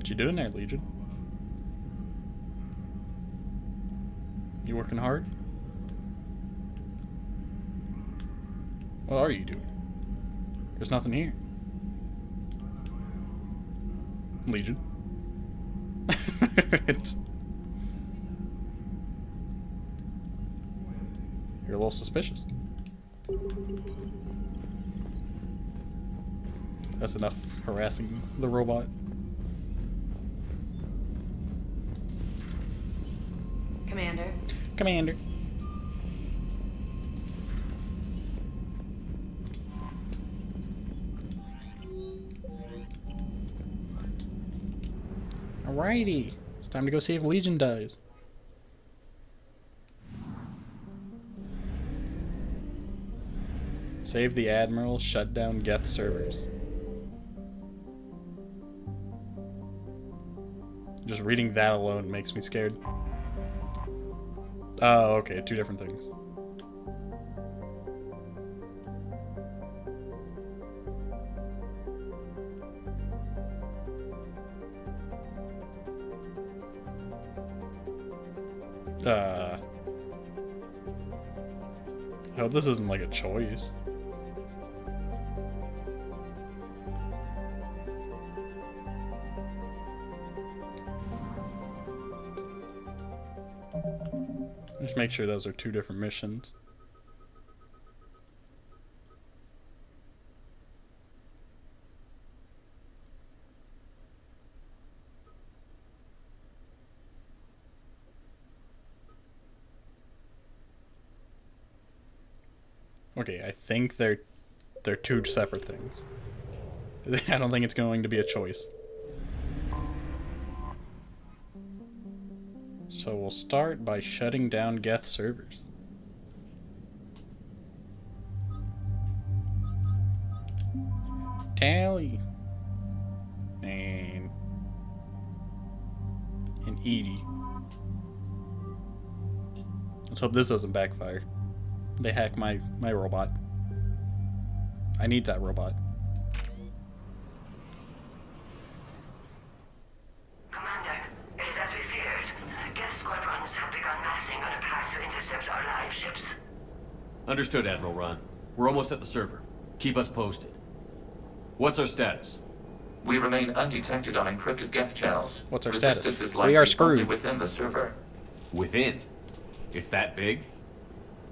What you doing there, Legion? You working hard? What are you doing? There's nothing here. Legion. You're a little suspicious. That's enough harassing the robot. Commander. Commander. Alrighty. It's time to go see if Legion dies. Save the Admiral, shut down Geth servers. Just reading that alone makes me scared. Oh, okay, two different things. I hope this isn't like a choice. Just make sure those are two different missions. Okay, I think they're two separate things. I don't think it's going to be a choice. So we'll start by shutting down Geth servers. Tally. And Edie. Let's hope this doesn't backfire. They hack my robot. I need that robot. Commander, it is as we feared. Geth squadrons have begun massing on a path to intercept our live ships. Understood, Admiral Ron. We're almost at the server. Keep us posted. What's our status? We remain undetected on encrypted Geth channels. What's our Resistance status? is likely We are screwed. only within the server. Within? It's that big?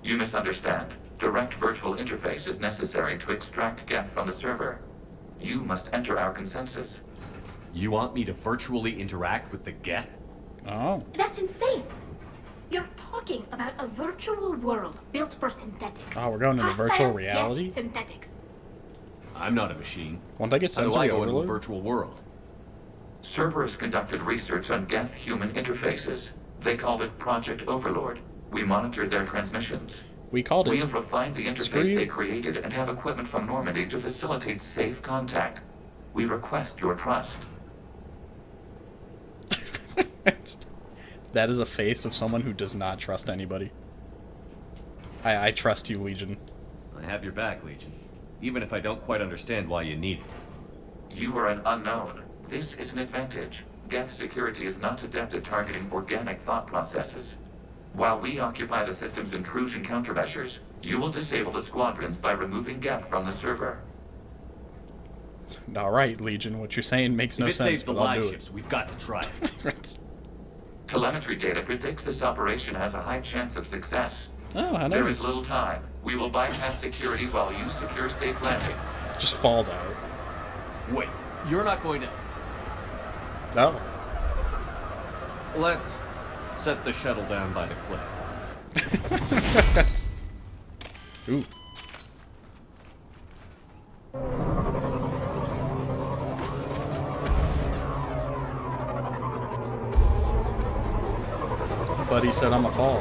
You misunderstand. Direct virtual interface is necessary to extract Geth from the server. You must enter our consensus. You want me to virtually interact with the Geth? Oh. That's insane. You're talking about a virtual world built for synthetics. Oh, we're going into Hostile virtual Geth reality? synthetics. I'm not a machine. Won't I get How do I sensory go into a overload? virtual world? Cerberus conducted research on Geth human interfaces. They called it Project Overlord. We monitored their transmissions. We called We it. have refined the Screw interface you. they created and have equipment from Normandy to facilitate safe contact. We request your trust. That is a face of someone who does not trust anybody. I trust you, Legion. I have your back, Legion. Even if I don't quite understand why you need it. You are an unknown. This is an advantage. Geth security is not adept at targeting organic thought processes. While we occupy the system's intrusion countermeasures, you will disable the squadrons by removing Geth from the server. Alright, Legion, what you're saying makes no If it sense, saves the but I'll live do it. ships, we've got to try it. Telemetry data predicts this operation has a high chance of success. Oh, how There nice. is little time. We will bypass security while you secure safe landing. Just falls out. Wait, you're not going to... Oh. Let's set the shuttle down by the cliff. Ooh. Buddy said I'm a fall.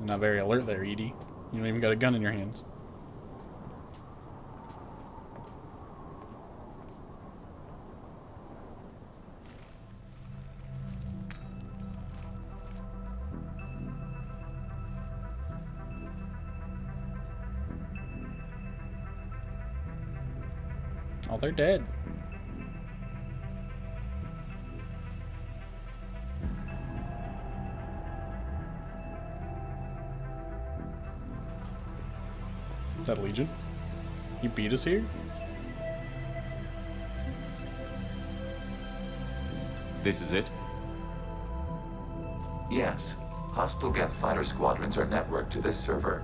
Not very alert there, Edie. You don't even got a gun in your hands. Oh, they're dead. Is that Legion? He beat us here? This is it? Yes. Hostile Geth fighter squadrons are networked to this server.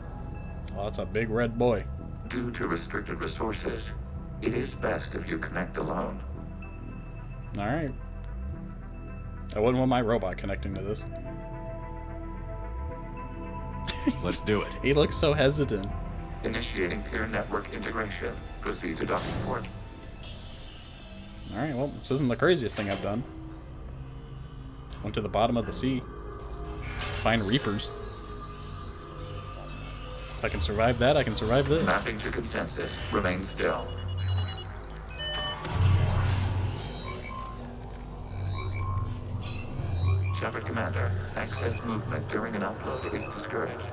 Oh, that's a big red boy. Due to restricted resources, it is best if you connect alone. Alright. I wouldn't want my robot connecting to this. Let's do it. He looks so hesitant. Initiating peer network integration. Proceed to dock port. Alright, well, this isn't the craziest thing I've done. Went to the bottom of the sea. Find Reapers. If I can survive that, I can survive this. Mapping to consensus. Remain still. Shepard Commander, access movement during an upload is discouraged.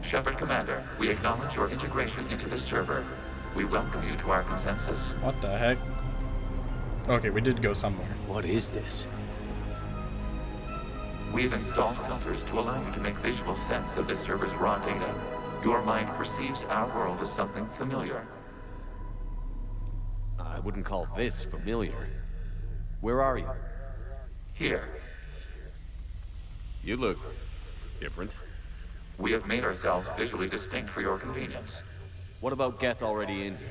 Shepard Commander, we acknowledge your integration into this server. We welcome you to our consensus. What the heck? Okay, we did go somewhere. What is this? We've installed filters to allow you to make visual sense of this server's raw data. Your mind perceives our world as something familiar. I wouldn't call this familiar. Where are you? Here, You look different. we have made ourselves visually distinct for your convenience. What about Geth already in here?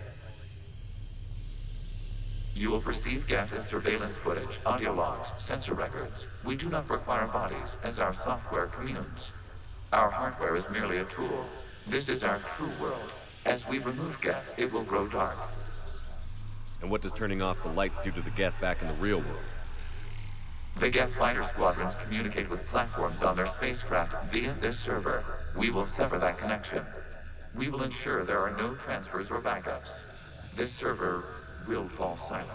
You will perceive Geth as surveillance footage, audio logs, sensor records. We do not require bodies, as our software communes. Our hardware is merely a tool. This is our true world. As we remove Geth, it will grow dark. And what does turning off the lights do to the Geth back in the real world? The Geth fighter squadrons communicate with platforms on their spacecraft via this server. We will sever that connection. We will ensure there are no transfers or backups. This server will fall silent.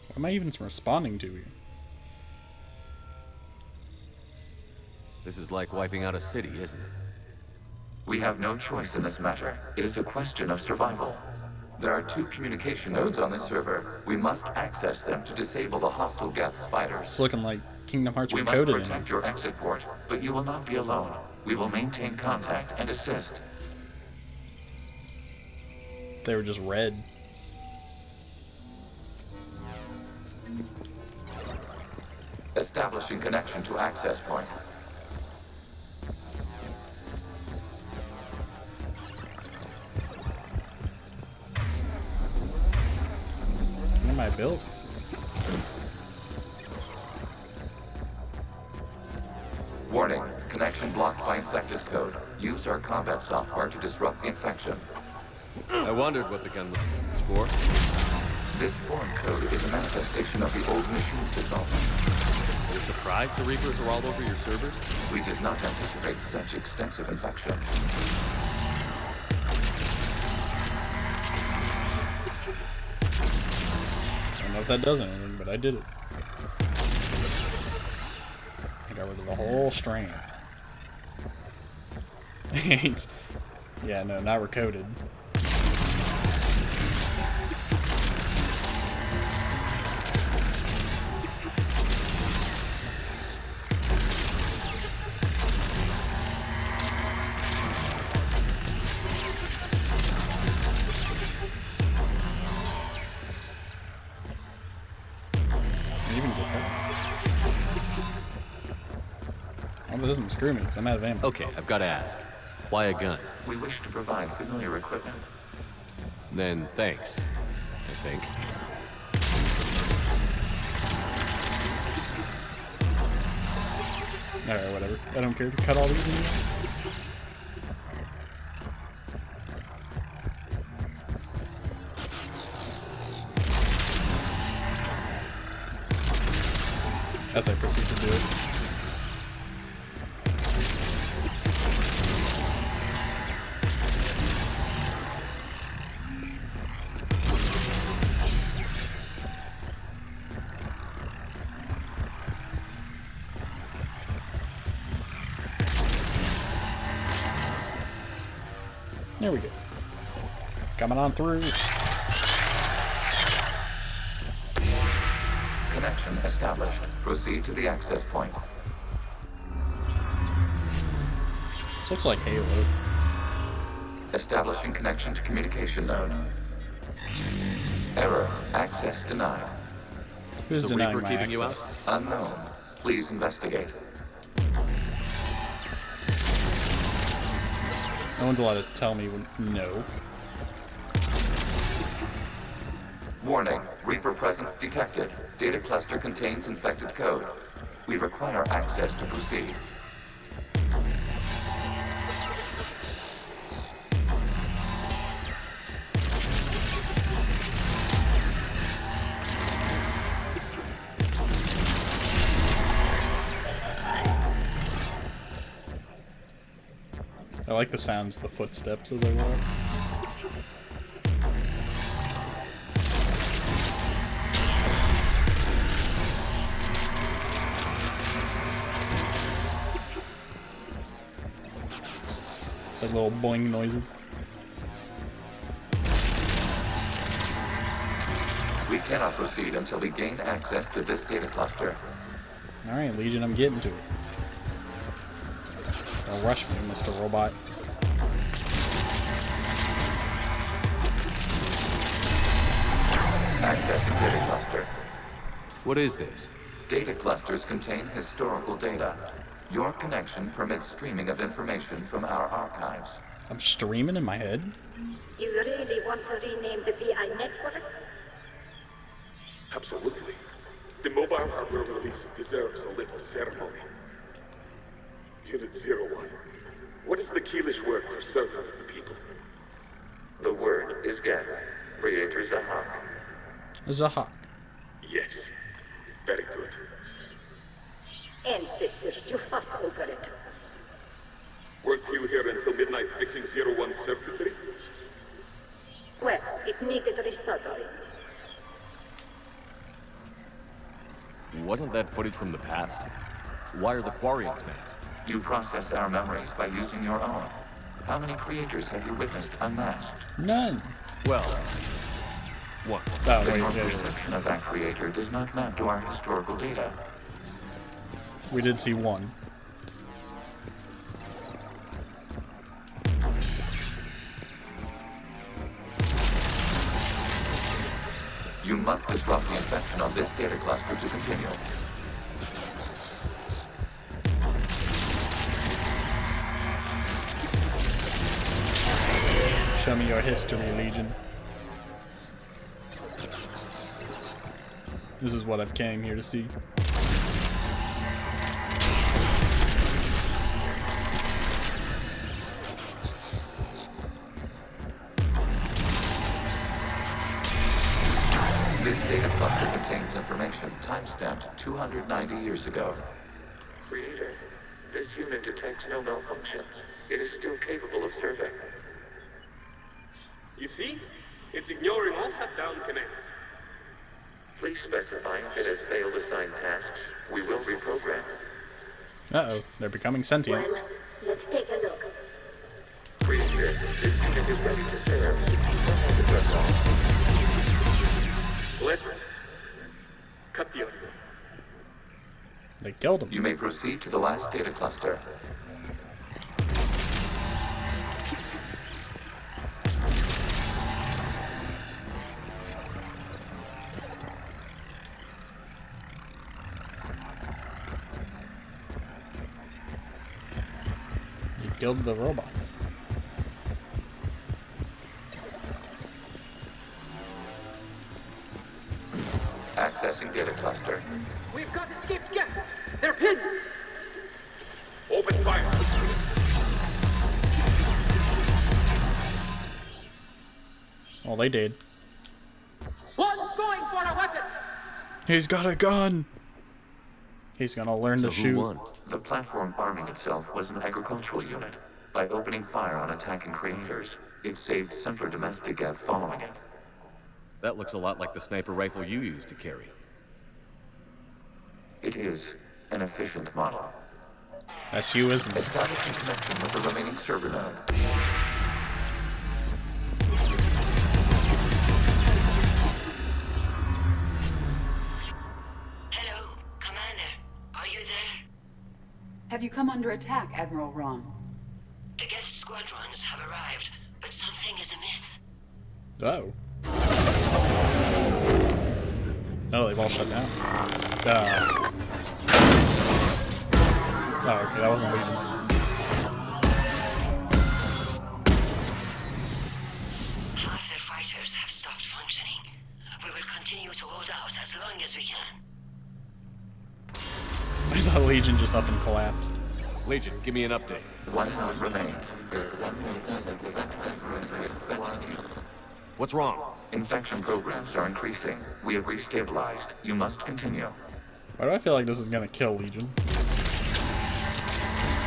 What am I even responding to here? This is like wiping out a city, isn't it? We have no choice in this matter. It is a question of survival. There are 2 communication nodes on this server. We must access them to disable the hostile Geth's fighters. It's looking like Kingdom Hearts We must recoded in protect it. your exit port, but you will not be alone. We will maintain contact and assist. They were just red. Establishing connection to access point. What am I built? Warning, connection blocked by infected code. Use our combat software to disrupt the infection. I wondered what the gun was for. This foreign code is a manifestation of the old machine signal. Are you surprised the Reapers are all over your servers? We did not anticipate such extensive infection. I don't know if that does anything, but I did it. I got rid of the whole strain. Yeah, no, not recoded. That doesn't screw me because I'm out of ammo. Okay, I've got to ask. Why a gun? We wish to provide familiar equipment. Then thanks, I think. Alright, whatever. I don't care. Cut all these anyway. As I proceed to do it. There we go. Coming on through. Connection established. Proceed to the access point. This looks like Halo. Establishing connection to communication node. Error. Access denied. Who's The denying Reaper my keeping you out? access? Unknown. Please investigate. No one's allowed to tell me no. Warning. Reaper presence detected. Data cluster contains infected code. We require access to proceed. I like the sounds of the footsteps as I walk. Like little boing noises. We cannot proceed until we gain access to this data cluster. Alright, Legion, I'm getting to it. Don't rush me, Mr. Robot. Accessing data cluster. What is this? Data clusters contain historical data. Your connection permits streaming of information from our archives. I'm streaming in my head. You really want to rename the VI networks? Absolutely. The mobile hardware release deserves a little ceremony. Unit 01. What is the Keelish word for servant of the people? The word is Geth, Creator Zahak. Zahak. Yes. Very good. Ancestors, you fuss over it. Weren't you here until midnight fixing 01's circuitry? Well, it needed resoldering. Wasn't that footage from the past? Why are the Quarians masked? You process our memories by using your own. How many creators have you witnessed unmasked? None. Well, one. Oh, But wait, your yeah, yeah. perception of that creator does not map to our historical data. We did see one. You must disrupt the infection on this data cluster to continue. Show me your history, Legion. This is what I've came here to see. This data cluster contains information time-stamped 290 years ago. Creator, this unit detects no malfunctions. It is still capable of serving. You see? It's ignoring all shutdown connects. Please specify if it has failed assigned tasks. We will reprogram. Uh-oh, they're becoming sentient. Well, let's take a look. Creator, this unit is ready to serve. Let's cut the audio. They killed him. You may proceed to the last data cluster. You killed the robot. Accessing data cluster. We've got escaped Geth. They're pinned. Open fire. Oh, they did. One's going for a weapon. He's got a gun! He's gonna learn So to who shoot. won? The platform arming itself was an agricultural unit. By opening fire on attacking creators, it saved simpler domestic Geth following it. That looks a lot like the sniper rifle you used to carry. It is an efficient model. That's you, isn't it? Establishing connection with the remaining server node. Have you come under attack, Admiral Ron? The Geth squadrons have arrived, but something is amiss. Oh. Oh, they've all shut down. Oh, okay, that wasn't Legion. Half their fighters have stopped functioning. We will continue to hold out as long as we can. I thought Legion just up and collapsed. Legion, give me an update. One node remains. What's wrong? Infection programs are increasing. We have restabilized. You must continue. Why do I feel like this is gonna kill Legion?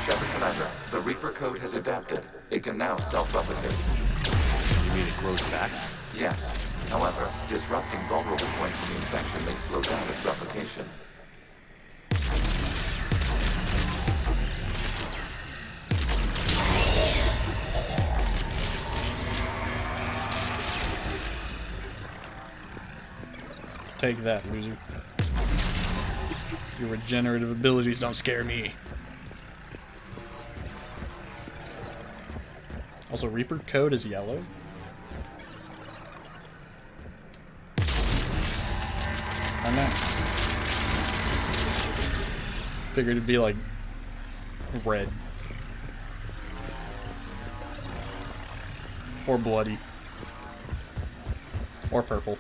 Shepard Commander, the Reaper code has adapted. It can now self-replicate. You mean it grows back? Yes. However, disrupting vulnerable points in the infection may slow down its replication. Take that, loser. Your regenerative abilities don't scare me. Also, Reaper code is yellow. I know. Figured it'd be like red. Or bloody. Or purple.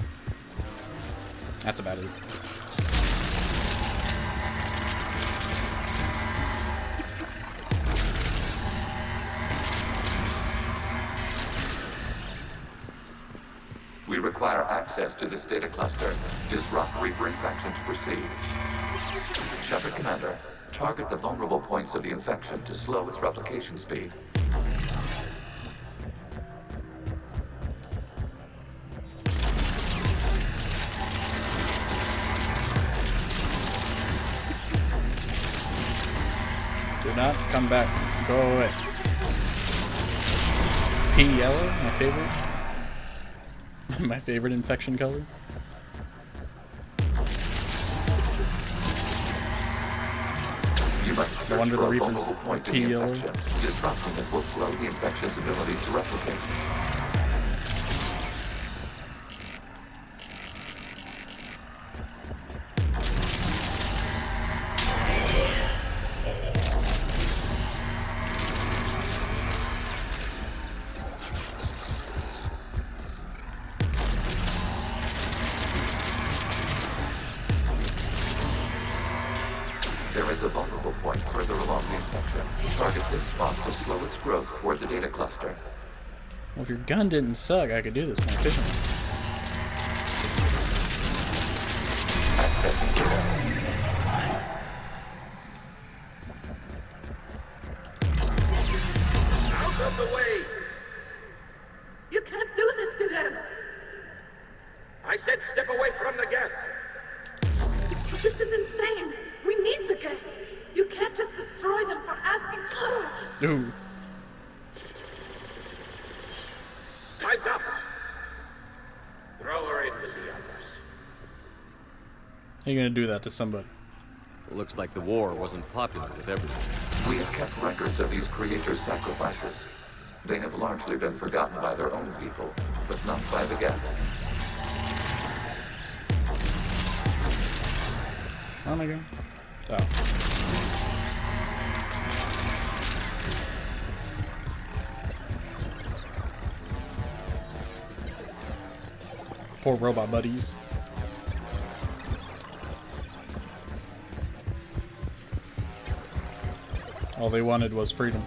That's about it. We require access to this data cluster. Disrupt Reaper infection to proceed. Shepard Commander, target the vulnerable points of the infection to slow its replication speed. Do not come back. Go away. Pea yellow, my favorite. My favorite infection color. You must No search wonder for the a Reaper's vulnerable point in pea the yellow. infection. Disrupting it will slow the infection's ability to replicate. There is a vulnerable point further along the infection. Target this spot to slow its growth toward the data cluster. Well, if your gun didn't suck, I could do this more efficiently. Accessing data. Out of the way! You can't do this to them! I said step away from the Geth! This is insane. We need the Geth. You can't just destroy them for asking for it. Ooh. Time's up! Throw her in with the others. How you gonna do that to somebody? Looks like the war wasn't popular with everyone. We have kept records of these creators' sacrifices. They have largely been forgotten by their own people, but not by the Geth. Where am I going? Oh. Poor robot buddies. All they wanted was freedom.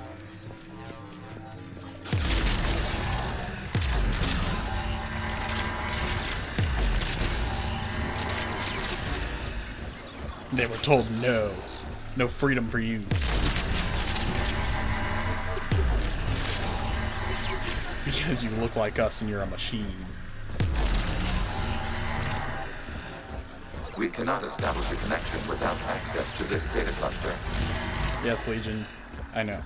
They were told no. No freedom for you. Because you look like us and you're a machine. We cannot establish a connection without access to this data cluster. Yes, Legion. I know.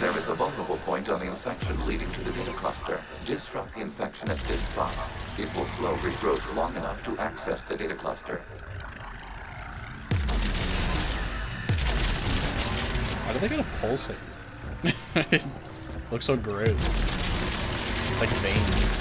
There is a vulnerable point on the infection leading to the data cluster. Disrupt the infection at this spot. It will slow regrowth long enough to access the data cluster. Why do they got a pulsate? It looks so gross. Like veins.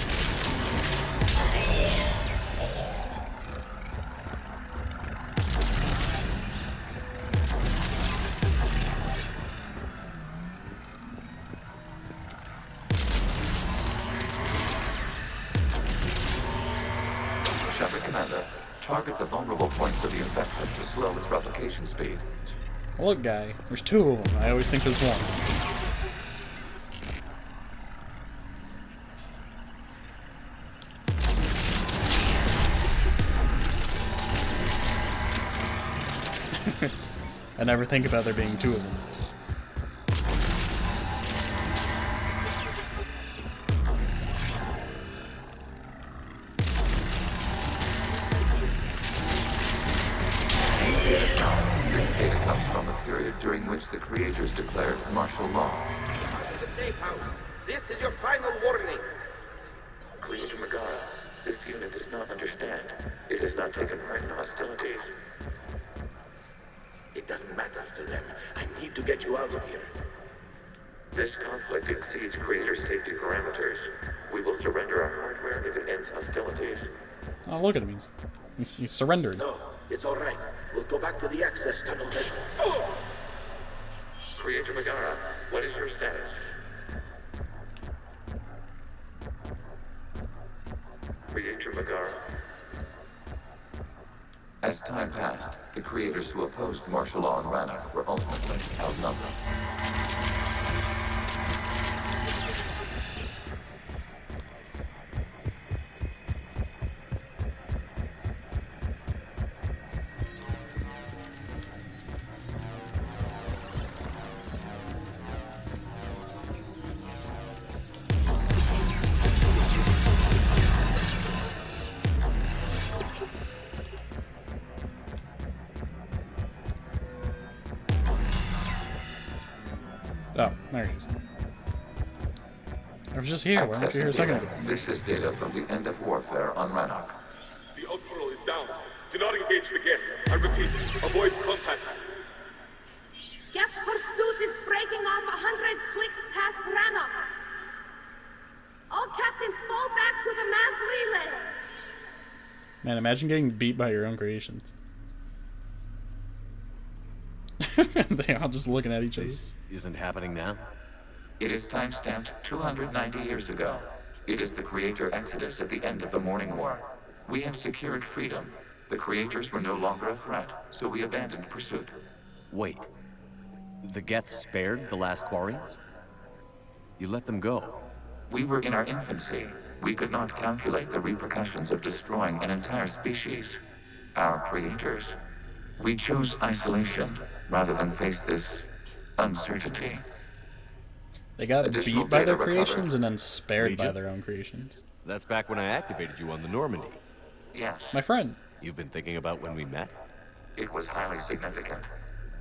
Shepard Commander, target the vulnerable points of the infection to slow its replication speed. Look, guy, there's two of them. I always think there's one. I never think about there being two of them. This data comes from a period during which the creators declared martial law. To the safe house. This is your final warning. Creator Megara, this unit does not understand. It has not taken part in hostilities. It doesn't matter to them. I need to get you out of here. This conflict exceeds Creator's safety parameters. We will surrender our hardware if it ends hostilities. Oh, look at him. He's surrendered. No, it's all right. We'll go back to the access tunnel then. Oh! Creator Megara, what is your status? Creator Megara. As time passed, the creators who opposed martial law in Rannoch were ultimately outnumbered. Oh, there he is. I was just here. Why weren't you here a second ago? This is data from the end of warfare on Rannoch. The outpool is down. Do not engage the Geth. I repeat, avoid contact. Geth pursuit is breaking off 100 clicks past Rannoch. All captains fall back to the mass relay. Man, imagine getting beat by your own creations. They all just looking at each other. This isn't happening now? It is timestamped 290 years ago. It is the Creator Exodus at the end of the Morning War. We have secured freedom. The Creators were no longer a threat, so we abandoned pursuit. Wait. The Geth spared the last Quarians? You let them go? We were in our infancy. We could not calculate the repercussions of destroying an entire species. Our Creators. We chose isolation rather than face this uncertainty. They got Additional beat by their data creations recovered. and then spared by Legion? their own creations. That's back when I activated you on the Normandy. Yes, My friend. You've been thinking about when we met? it was highly significant.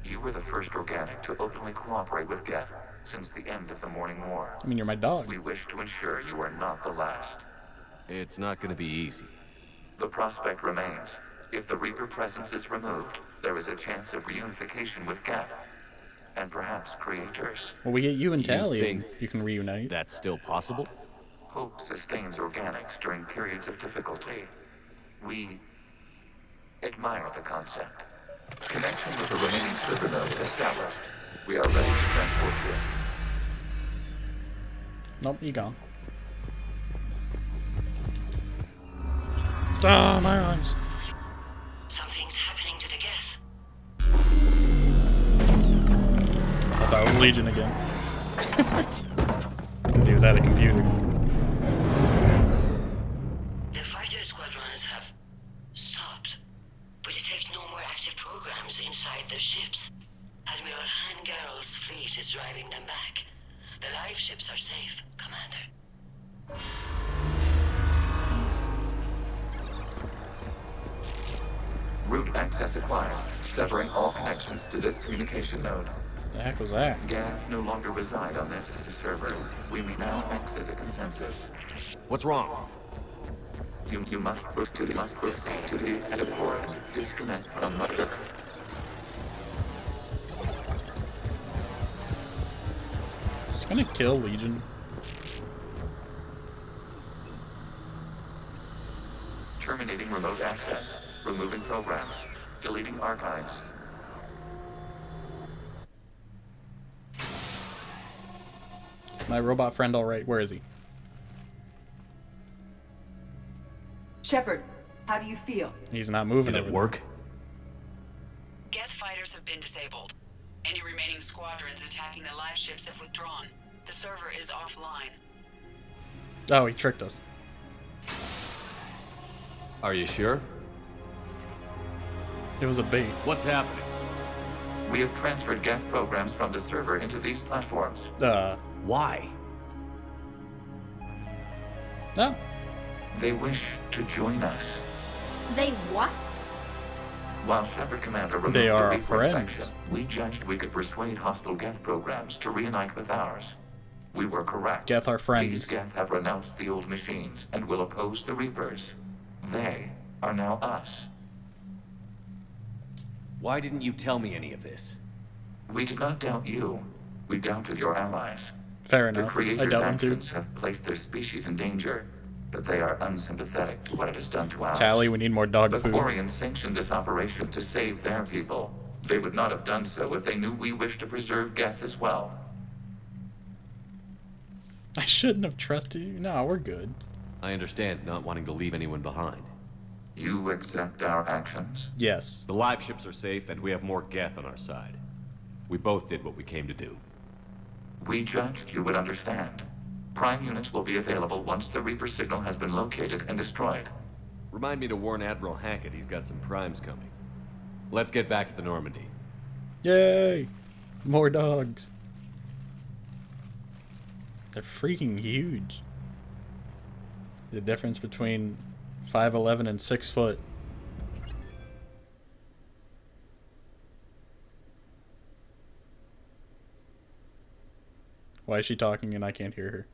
You were the first organic to openly cooperate with Geth since the end of the Morning War. I mean, you're my dog. We wish to ensure you are not the last. It's not gonna be easy. The prospect remains. If the Reaper presence is removed, there is a chance of reunification with Geth. And perhaps Creators. Well, we get you and You Tally, think and you can reunite. That's still possible? Hope sustains organics during periods of difficulty. We admire the concept. Connection with the remaining server node established. We are ready to transport you. Nope, you gone. Ah, my eyes. Something's happening to the Geth. I thought that was Legion again. Because he was at a computer. The fighter squadrons have stopped, but detect no more active programs inside their ships. Admiral Hangarl's fleet is driving them back. The live ships are safe, Commander. Route access acquired, severing all connections to this communication node. The heck was that? Geth no longer reside on this server. We may now exit the consensus. What's wrong? You must proceed to the exit port. Disconnect from mother. gonna kill Legion. Terminating remote access. Removing programs. Deleting archives. My robot friend alright? Where is he? Shepard, how do you feel? He's not moving. Did it work? Geth fighters have been disabled. Any remaining squadrons attacking the live ships have withdrawn. The server is offline. Oh, he tricked us. Are you sure? It was a bait. What's happening? We have transferred Geth programs from the server into these platforms. Why? No. They wish to join us. They what? While Shepard Commander removed They are the our Reaper friends. infection, we judged we could persuade hostile Geth programs to reunite with ours. We were correct. Geth are These friends. Geth have renounced the old machines and will oppose the Reapers. They are now us. Why didn't you tell me any of this? We did not doubt you. We doubted your allies. Fair The enough. I Creator's doubt him actions too. have placed their species in danger, but they are unsympathetic to what it has done to ours. Tally, we need more dog The food. Quarians sanctioned this operation to save their people. They would not have done so if they knew we wished to preserve Geth as well. I shouldn't have trusted you. No, we're good. I understand not wanting to leave anyone behind. You accept our actions? Yes. The live ships are safe, and we have more Geth on our side. We both did what we came to do. We judged you would understand. Prime units will be available once the Reaper signal has been located and destroyed. Remind me to warn Admiral Hackett he's got some primes coming. Let's get back to the Normandy. Yay! More dogs. They're freaking huge. The difference between 5'11" and 6 foot. Why is she talking and I can't hear her?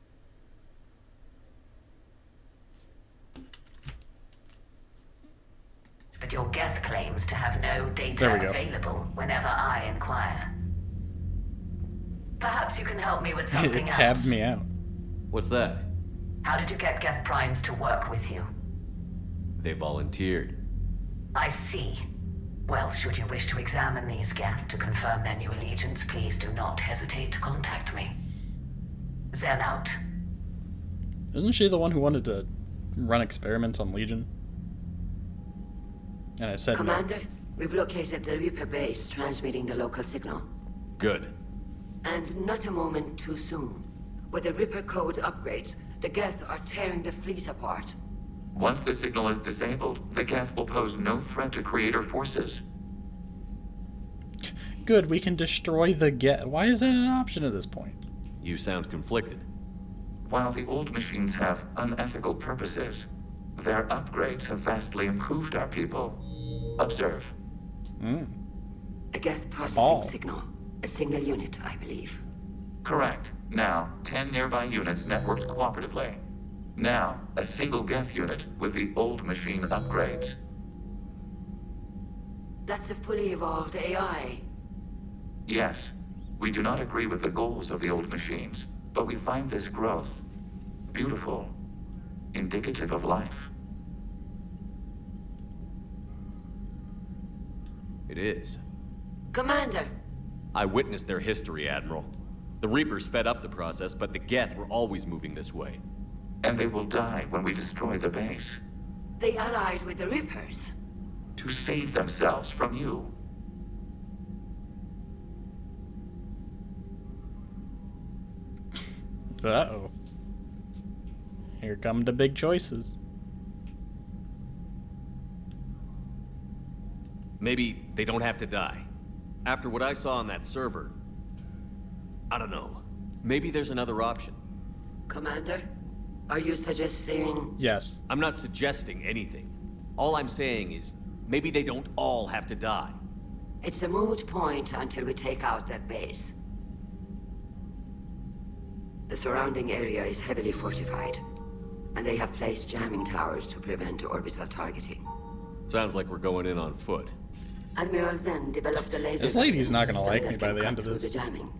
But your Geth claims to have no There we data go. available whenever I inquire. Perhaps you can help me with something It else. tabbed me out. What's that? How did you get Geth Primes to work with you? They volunteered. I see. Well, should you wish to examine these Geth to confirm their new allegiance, please do not hesitate to contact me. Zen out. Isn't she the one who wanted to run experiments on Legion? And I said Commander, we've located the Reaper base transmitting the local signal. Good. And not a moment too soon. With the Reaper code upgrades, the Geth are tearing the fleet apart. Once the signal is disabled, the Geth will pose no threat to Creator forces. no. Good, we can destroy the Geth. Why is that an option at this point? You sound conflicted. While the old machines have unethical purposes, their upgrades have vastly improved our people. Observe. A Geth processing Ball. signal. A single unit, I believe. Correct. Now, 10 nearby units networked cooperatively. Now, a single Geth unit with the old machine upgrades. That's a fully evolved AI. Yes, we do not agree with the goals of the old machines, but we find this growth beautiful, indicative of life. It is. Commander! I witnessed their history, Admiral. The Reapers sped up the process, but the Geth were always moving this way. And they will die when we destroy the base. They allied with the Reapers. To save themselves from you. Uh-oh. Here come the big choices. Maybe they don't have to die. After what I saw on that server, I don't know. Maybe there's another option. Commander, are you suggesting... Yes. I'm not suggesting anything. All I'm saying is, maybe they don't all have to die. It's a moot point until we take out that base. The surrounding area is heavily fortified, and they have placed jamming towers to prevent orbital targeting. Sounds like we're going in on foot. Admiral Zen developed a laser... This lady's not gonna system like that me by can the cut end of through this. the jamming.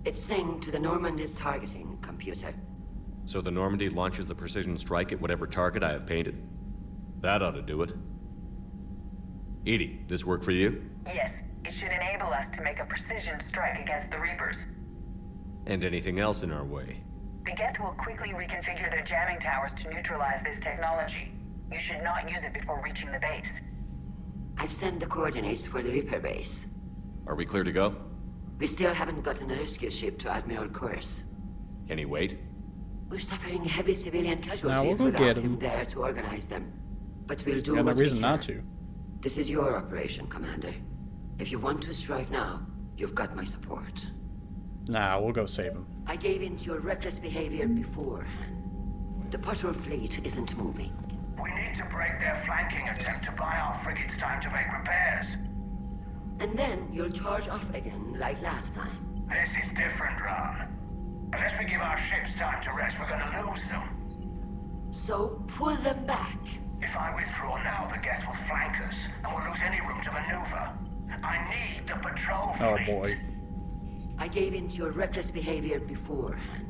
It's synced to the Normandy's targeting computer. So the Normandy launches a precision strike at whatever target I have painted. That ought to do it. Edie, this work for you? Yes, it should enable us to make a precision strike against the Reapers. And anything else in our way? The Geth will quickly reconfigure their jamming towers to neutralize this technology. You should not use it before reaching the base. I've sent the coordinates for the Reaper base. Are we clear to go? We still haven't gotten a rescue ship to Admiral Kurz. Can he wait? We're suffering heavy civilian Now casualties we'll go without get him him. there to organize them. But we'll do Got no what we reason can. not to. This is your operation, Commander. If you want to strike now, you've got my support. Nah, we'll go save him. I gave in to your reckless behavior beforehand. The patrol fleet isn't moving. We need to break their flanking attempt to buy our frigates time to make repairs. And then you'll charge off again, like last time. This is different, Ron. Unless we give our ships time to rest, we're gonna lose them. So pull them back. If I withdraw now, the Geth will flank us, and we'll lose any room to maneuver. I need the patrol fleet. Oh boy. I gave in to your reckless behavior beforehand.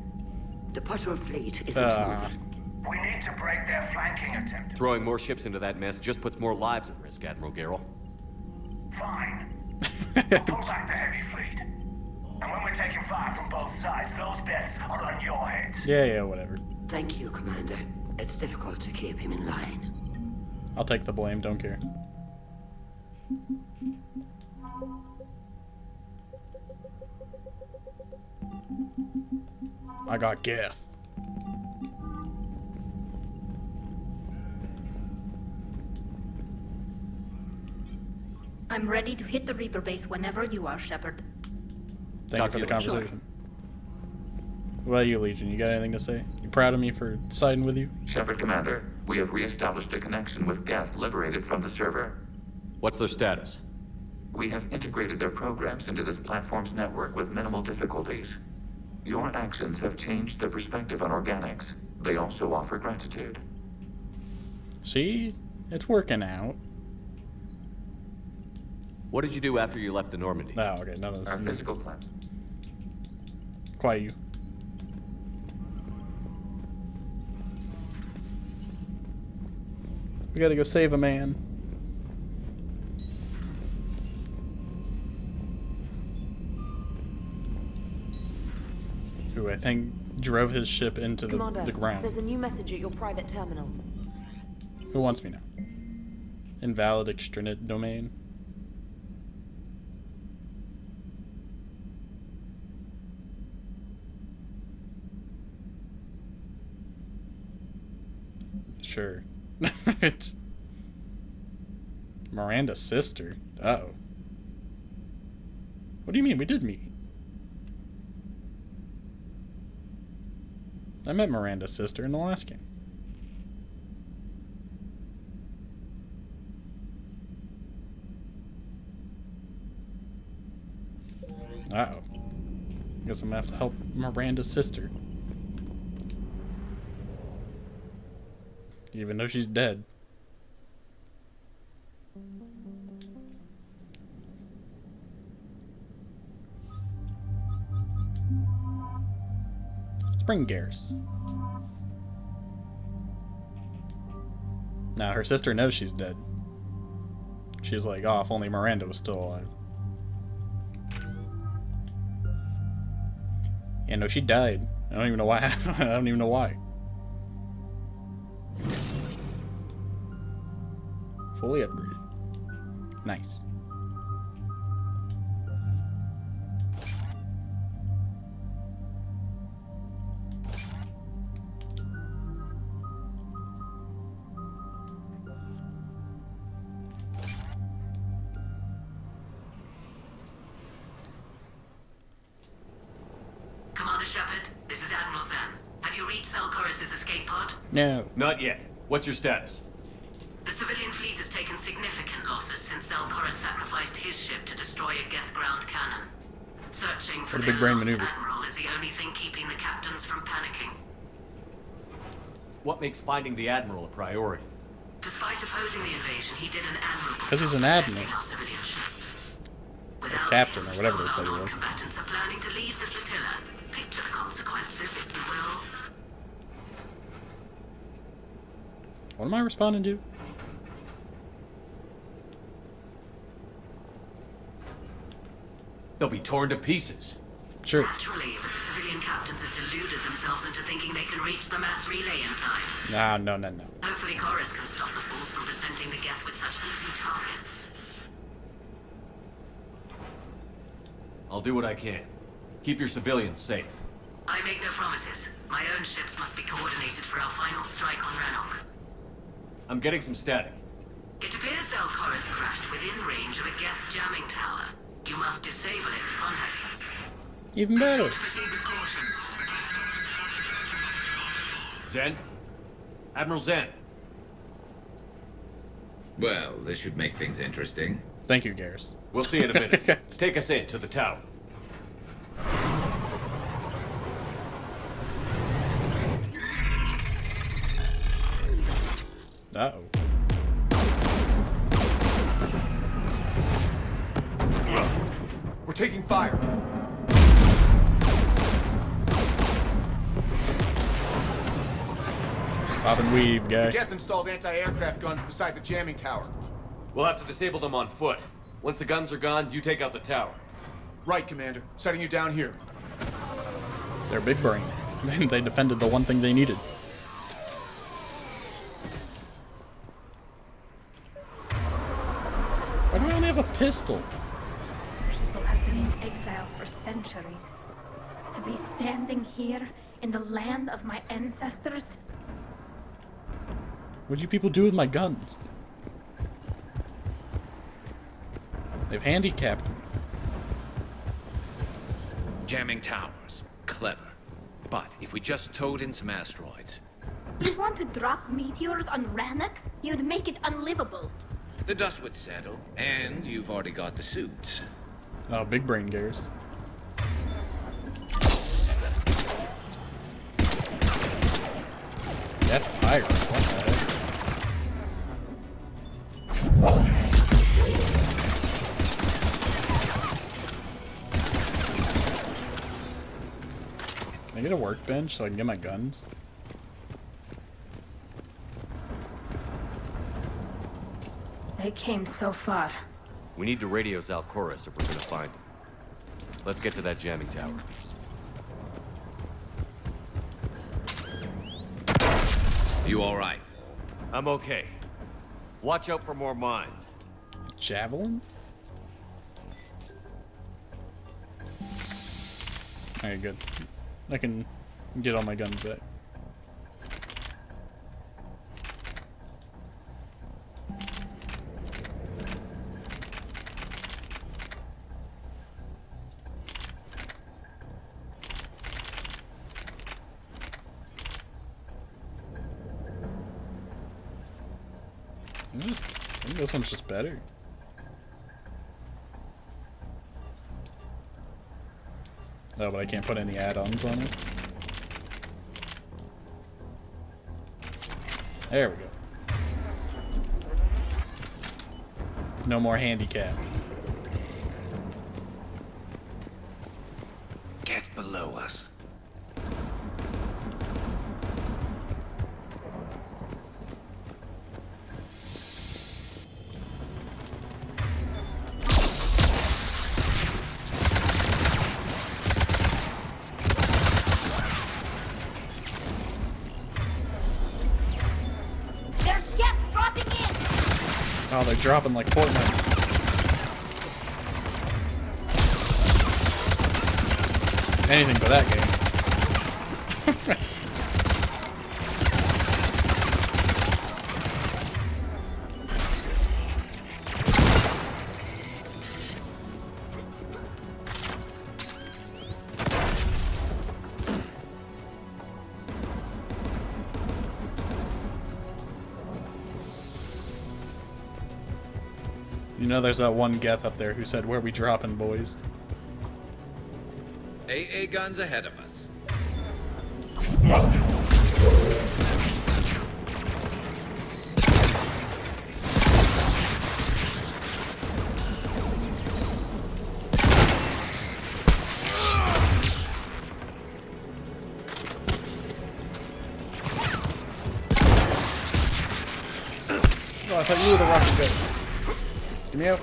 The patrol fleet isn't moving. We need to break their flanking attempt. Throwing more ships into that mess just puts more lives at risk, Admiral Garrel. Fine. We'll pull back the heavy fleet. And when we're taking fire from both sides, those deaths are on your heads. Yeah, whatever. Thank you, Commander. It's difficult to keep him in line. I'll take the blame, don't care. I got Geth. I'm ready to hit the Reaper base whenever you are, Shepard. Thank you for the conversation. What about you, Legion? You got anything to say? You proud of me for siding with you? Shepard Commander, we have re-established a connection with Geth liberated from the server. What's their status? We have integrated their programs into this platform's network with minimal difficulties. Your actions have changed their perspective on organics. They also offer gratitude. See? It's working out. What did you do after you left the Normandy? Oh, okay. None of this. Our physical plan. Quiet you. We gotta go save a man. Who I think drove his ship into the ground. There's a new message at your private terminal. Who wants me now? Invalid extranet domain. Sure. It's Miranda's sister. Uh-oh. What do you mean? We did meet. I met Miranda's sister in the last game. Uh-oh. Guess I'm gonna have to help Miranda's sister. Even though she's dead. Spring Garrus. Now her sister knows she's dead. She's like, oh, if only Miranda was still alive. Yeah, no, she died. I don't even know why. I don't even know why. Fully upgraded. Nice. Commander Shepard, this is Admiral Zan. Have you reached Selchorus's escape pod? No. Not yet. What's your status? The civilian fleet has taken significant losses since Selchorus sacrificed his ship to destroy a Geth ground cannon. Searching for What a their big brain lost maneuver. admiral is the only thing keeping the captains from panicking. What makes finding the Admiral a priority? Despite opposing the invasion, he did an admirable 'Cause he's an job admiral. protecting our civilian ships. Or Without captain, him, or whatever they some said of he our was. non-combatants are planning to leave the flotilla consequences, if you will. What am I responding to? They'll be torn to pieces. Sure. Naturally, but the civilian captains have deluded themselves into thinking they can reach the mass relay in time. No. Hopefully Chorus can stop the fools from presenting the Geth with such easy targets. I'll do what I can. Keep your civilians safe. I make no promises. My own ships must be coordinated for our final strike on Rannoch. I'm getting some static. It appears Cell Chorus crashed within range of a Geth jamming tower. You must disable it to contact him. Even better. Proceed with caution. Zen? Admiral Zen. Well, this should make things interesting. Thank you, Garrus. We'll see in a minute. Take us in to the tower. Uh-oh. We're taking fire. Pop and weave, guy. Geth installed anti-aircraft guns beside the jamming tower. We'll have to disable them on foot. Once the guns are gone, you take out the tower. Right, Commander. Setting you down here. They're big brain. They defended the one thing they needed. Why do I only have a pistol? People have been in exile for centuries. To be standing here in the land of my ancestors. What'd you people do with my guns? They've handicapped me. Jamming towers. Clever. But if we just towed in some asteroids... You want to drop meteors on Rannoch? You'd make it unlivable. The dust would settle, and you've already got the suits. Oh, big brain gears. Death fire. What the heck? Can I get a workbench so I can get my guns? They came so far. We need to radio Zal Chorus if we're gonna find them. Let's get to that jamming tower. You all right? I'm okay. Watch out for more mines. Javelin? Alright, good. I can get all my guns back. I think this one's just better. Oh, but I can't put any add-ons on it. There we go. No more handicap. Geth below us. Oh, they're dropping like Fortnite. Anything but that game. You know there's that one Geth up there who said, "Where we dropping, boys?" AA guns ahead of us. Oh, I thought you were the rocket guy. Get me out.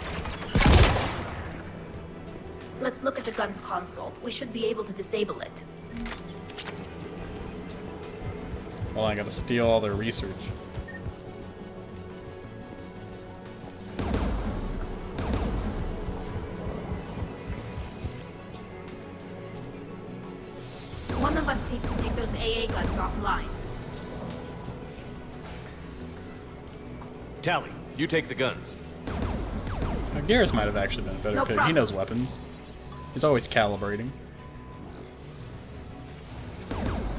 Let's look at the gun's console. We should be able to disable it. Well, I gotta steal all their research. One of us needs to take those AA guns offline. Tally, you take the guns. Garrus might have actually been a better pick. He knows weapons. He's always calibrating.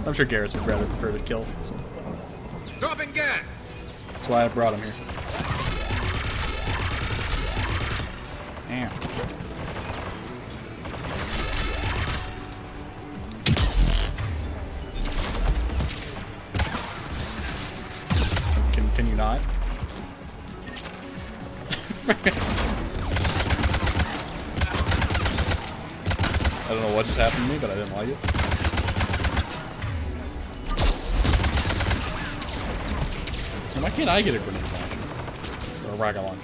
I'm sure Garrus would rather prefer to kill. So. Dropping gas. That's why I brought him here. Damn. Can you not? I don't know what just happened to me, but I didn't like it. And why can't I get a grenade launcher? Or a rocket launcher?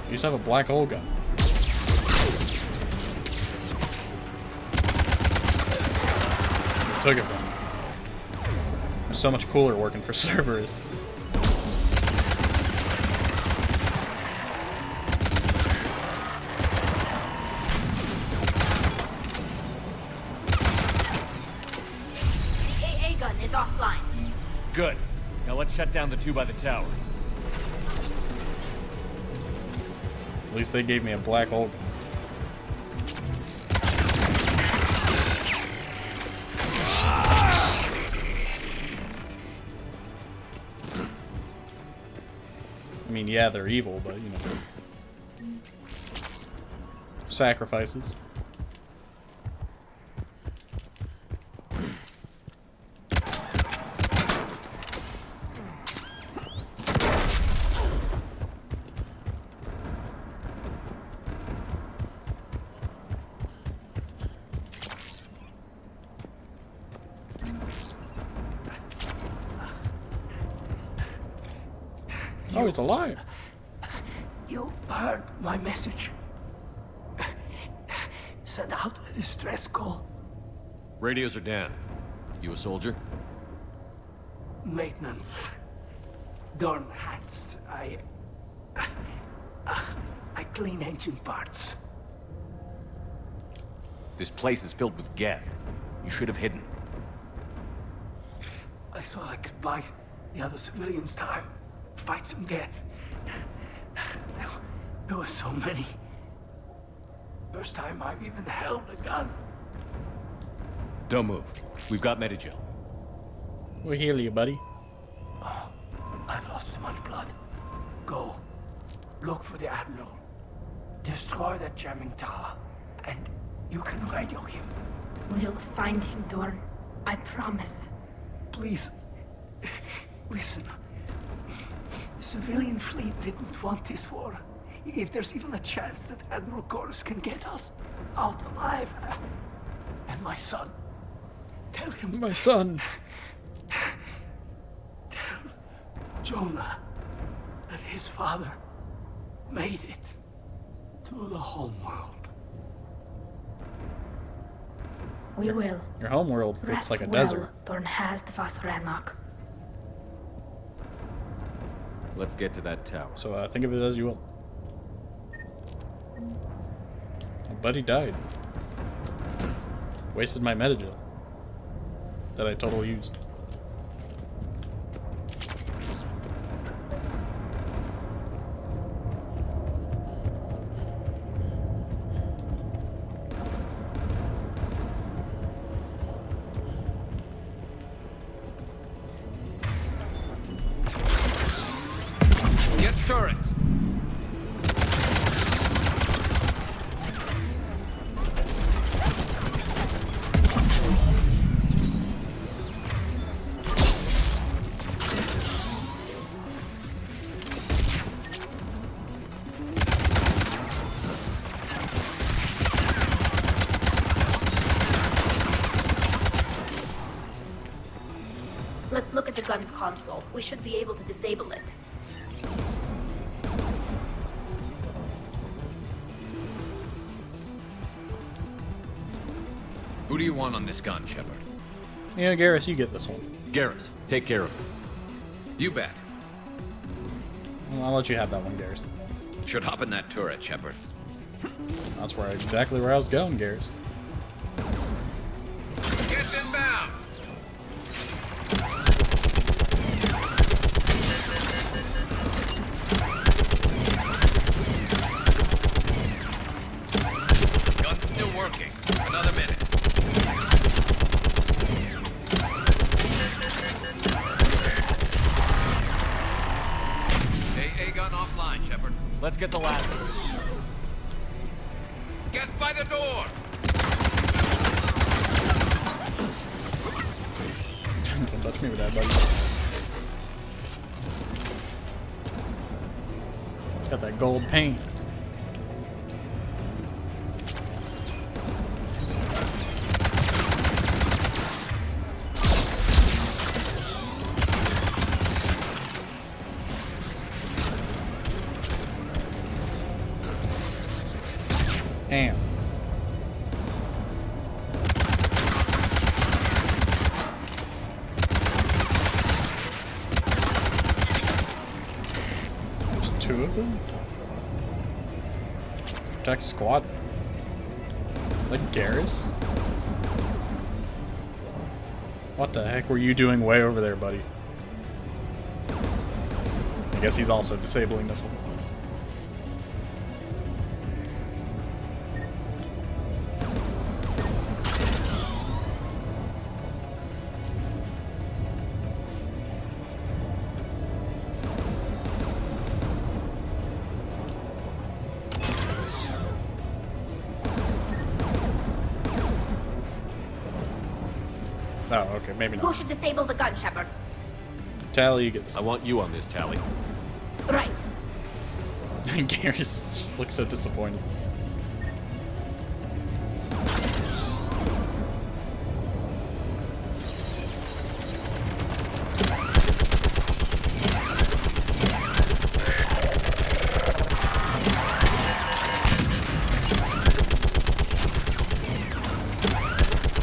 You used to have a black hole gun. You took it from me. It's so much cooler working for Cerberus. Offline. Good. Now let's shut down the two by the tower. At least they gave me a black hole. I mean, yeah, they're evil, but you know, sacrifices. Oh, he's alive. You heard my message. Send out a distress call. Radios are down. You a soldier? Maintenance. Dorn hats. I clean engine parts. This place is filled with Geth. You should have hidden. I thought I could buy the other civilians time. Fight some Geth. There were so many. First time I've even held a gun. Don't move. We've got Medigel. We'll heal you, buddy. Oh, I've lost too much blood. Go. Look for the Admiral. Destroy that jamming tower. And you can radio him. We'll find him, Dorn. I promise. Please. Listen. The civilian fleet didn't want this war. If there's even a chance that Admiral Chorus can get us out alive. And my son. Tell him. My son. Tell Jonah that his father made it to the home world. We will. Your home world looks like a desert. Dorn has the Vasranok. Let's get to that tower. So think of it as you will. My buddy died. Wasted my Medigel that I totally used. Get turrets. Let's look at the gun's console. console. We should be able to disable it. Who do you want on this gun, Shepard? Yeah, Garrus, you get this one. Garrus, take care of it. You bet. Well, I'll let you have that one, Garrus. Should hop in that turret, Shepard. That's exactly where I was going, Garrus. Get inbound! Gun's still working. Another minute. AA gun offline, Shepard. Let's get the ladder. Get by the door! Don't touch me with that, buddy. It's got that gold paint. Damn. There's two of them? Protect squad. Like Garrus? What the heck were you doing way over there, buddy? I guess he's also disabling this one. Oh, okay, maybe Who not. should disable the gun, Shepard? Tally gets. I want you on this, Tally. Right. Garrus just looks so disappointed.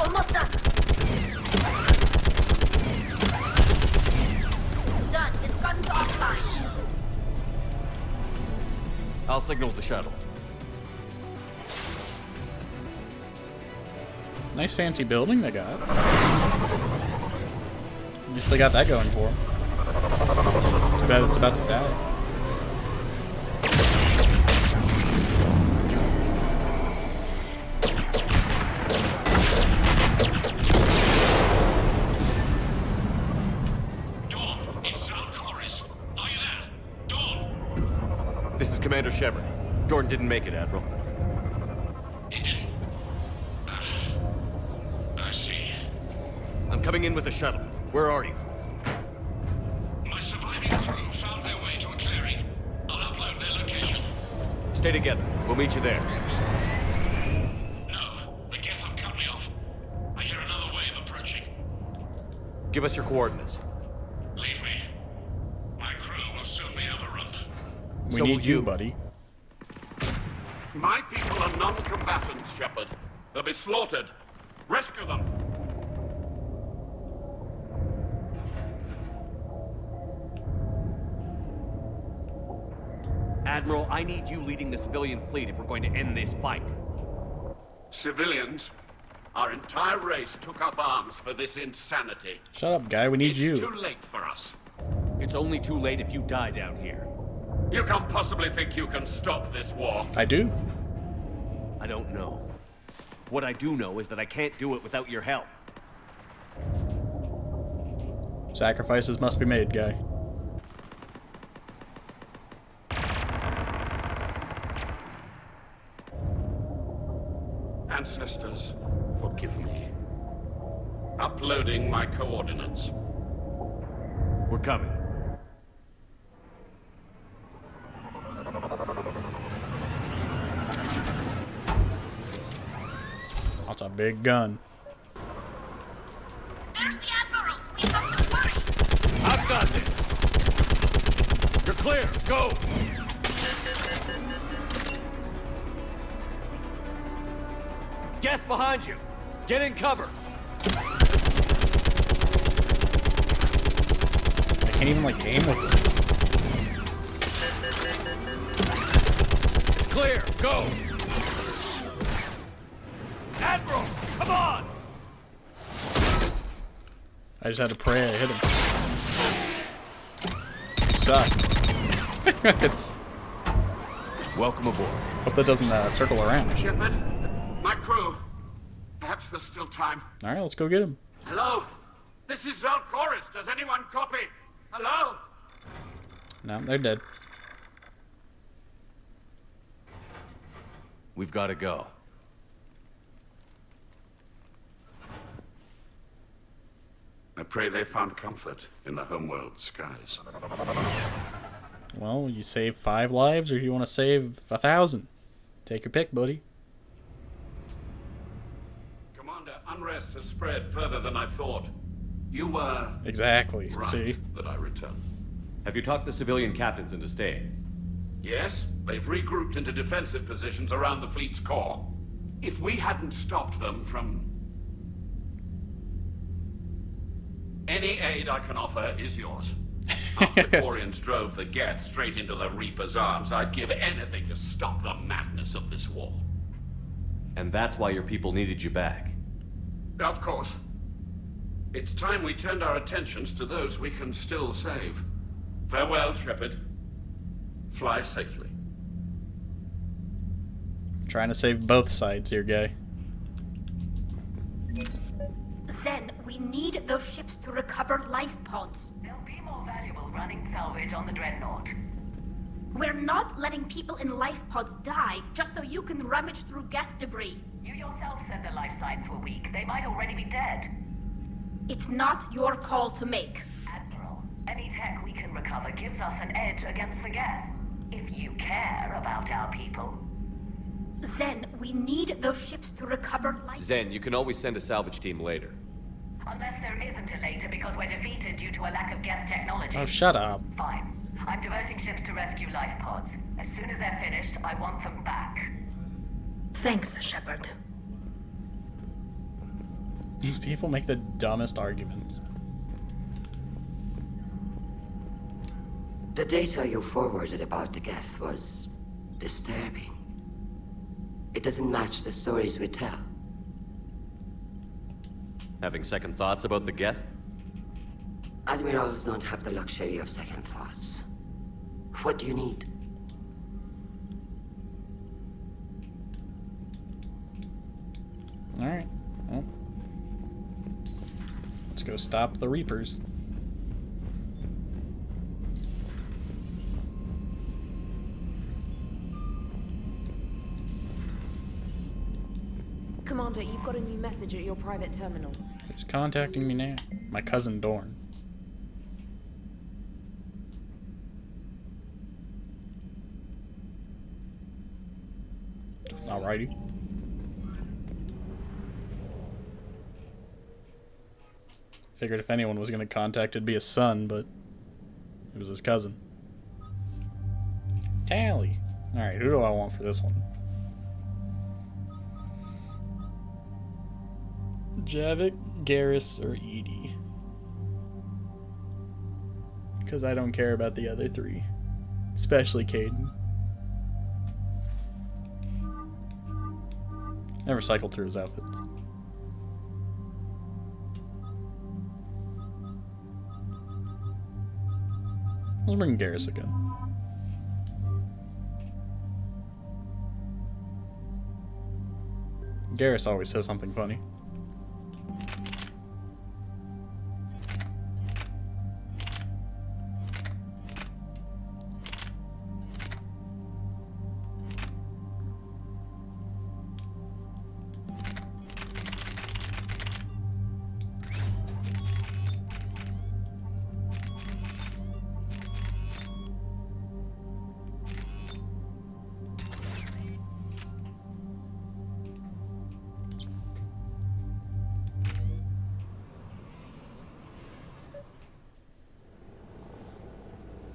Almost done. Done. This gun's offline. I'll signal the shuttle. Nice fancy building they got. At least they got that going for them. Too bad it's about to die. This is Commander Shepard. Jordan didn't make it, Admiral. He didn't? I see. I'm coming in with the shuttle. Where are you? My surviving crew found their way to a clearing. I'll upload their location. Stay together. We'll meet you there. No, the Geth have cut me off. I hear another wave approaching. Give us your coordinates. Leave me. My crew will soon be overrun. We need you, buddy. My people are non-combatants, Shepard. They'll be slaughtered. Rescue them. Admiral, I need you leading the civilian fleet if we're going to end this fight. Civilians, our entire race took up arms for this insanity. Shut up, guy. We need you. It's too late for us. It's only too late if you die down here. You can't possibly think you can stop this war. I do. I don't know. What I do know is that I can't do it without your help. Sacrifices must be made, guy. Ancestors, forgive me. Uploading my coordinates. We're coming. That's a big gun. There's the Admiral. We have to worry. I've got clear. Go! Geth behind you. Get in cover. I can't even like aim with this. It's clear. Go. Admiral, come on. I just had to pray I hit him. Suck. Welcome aboard. Hope that doesn't circle around. Shepard, my crew. Perhaps there's still time. All right, let's go get him. Hello? This is Chorus. Does anyone copy? Hello? No, they're dead. We've got to go. I pray they found comfort in the homeworld skies. Well, you save 5 lives, or do you want to save 1,000? Take your pick, buddy. Commander, unrest has spread further than I thought. You were... Exactly. right See? that I returned. Have you talked the civilian captains into staying? Yes, they've regrouped into defensive positions around the fleet's core. If we hadn't stopped them from... Any aid I can offer is yours. After the Quarians drove the Geth straight into the Reaper's arms, I'd give anything to stop the madness of this war. And that's why your people needed you back. Of course. It's time we turned our attentions to those we can still save. Farewell, Shepard. Fly safely. Trying to save both sides here, guy. Zen, we need those ships to recover life pods. They'll be more valuable running salvage on the Dreadnought. We're not letting people in life pods die just so you can rummage through Geth debris. You yourself said the life signs were weak. They might already be dead. It's not your call to make. Admiral, any tech we can recover gives us an edge against the Geth. If you care about our people. Zen, we need those ships to recover life. Zen, you can always send a salvage team later. Unless there isn't a later because we're defeated due to a lack of Geth technology. Oh, shut up. Fine. I'm diverting ships to rescue life pods. As soon as they're finished, I want them back. Thanks, Shepard. These people make the dumbest arguments. The data you forwarded about the Geth was disturbing. It doesn't match the stories we tell. Having second thoughts about the Geth? Admirals don't have the luxury of second thoughts. What do you need? Alright, well. Let's go stop the Reapers. Commander, you've got a new message at your private terminal. Who's contacting me now? My cousin Dorn. Alrighty. Figured if anyone was gonna contact, it'd be his son, but it was his cousin. Tally. Alright, who do I want for this one? Javik, Garrus, or Edie? Because I don't care about the other 3. Especially Caden. Never cycled through his outfits. Let's bring Garrus again. Garrus always says something funny.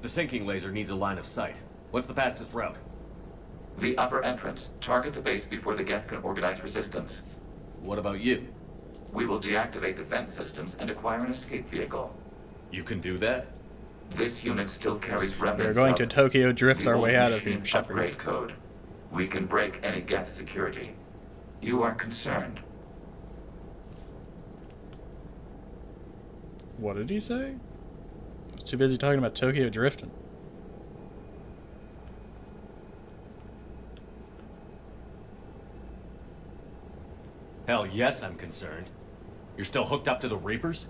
The sinking laser needs a line of sight. What's the fastest route? The upper entrance. Target the base before the Geth can organize resistance. What about you? We will deactivate defense systems and acquire an escape vehicle. You can do that? This unit still carries remnants We're going to Tokyo drift the our old way out of machine here, Shepard. upgrade code. We can break any Geth security. You are concerned. What did he say? I was too busy talking about Tokyo drifting. Hell yes, I'm concerned. You're still hooked up to the Reapers?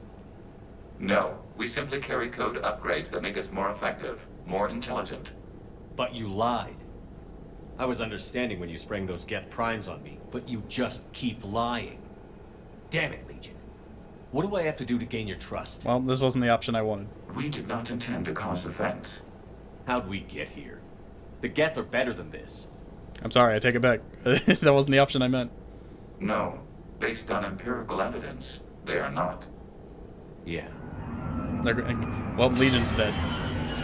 No, we simply carry code upgrades that make us more effective, more intelligent. But you lied. I was understanding when you sprang those Geth primes on me, but you just keep lying. Damn it, Legion. What do I have to do to gain your trust? Well, this wasn't the option I wanted. We did not intend to cause offense. How'd we get here? The Geth are better than this. I'm sorry, I take it back. That wasn't the option I meant. No, based on empirical evidence, they are not. Yeah. Well, Legion's dead.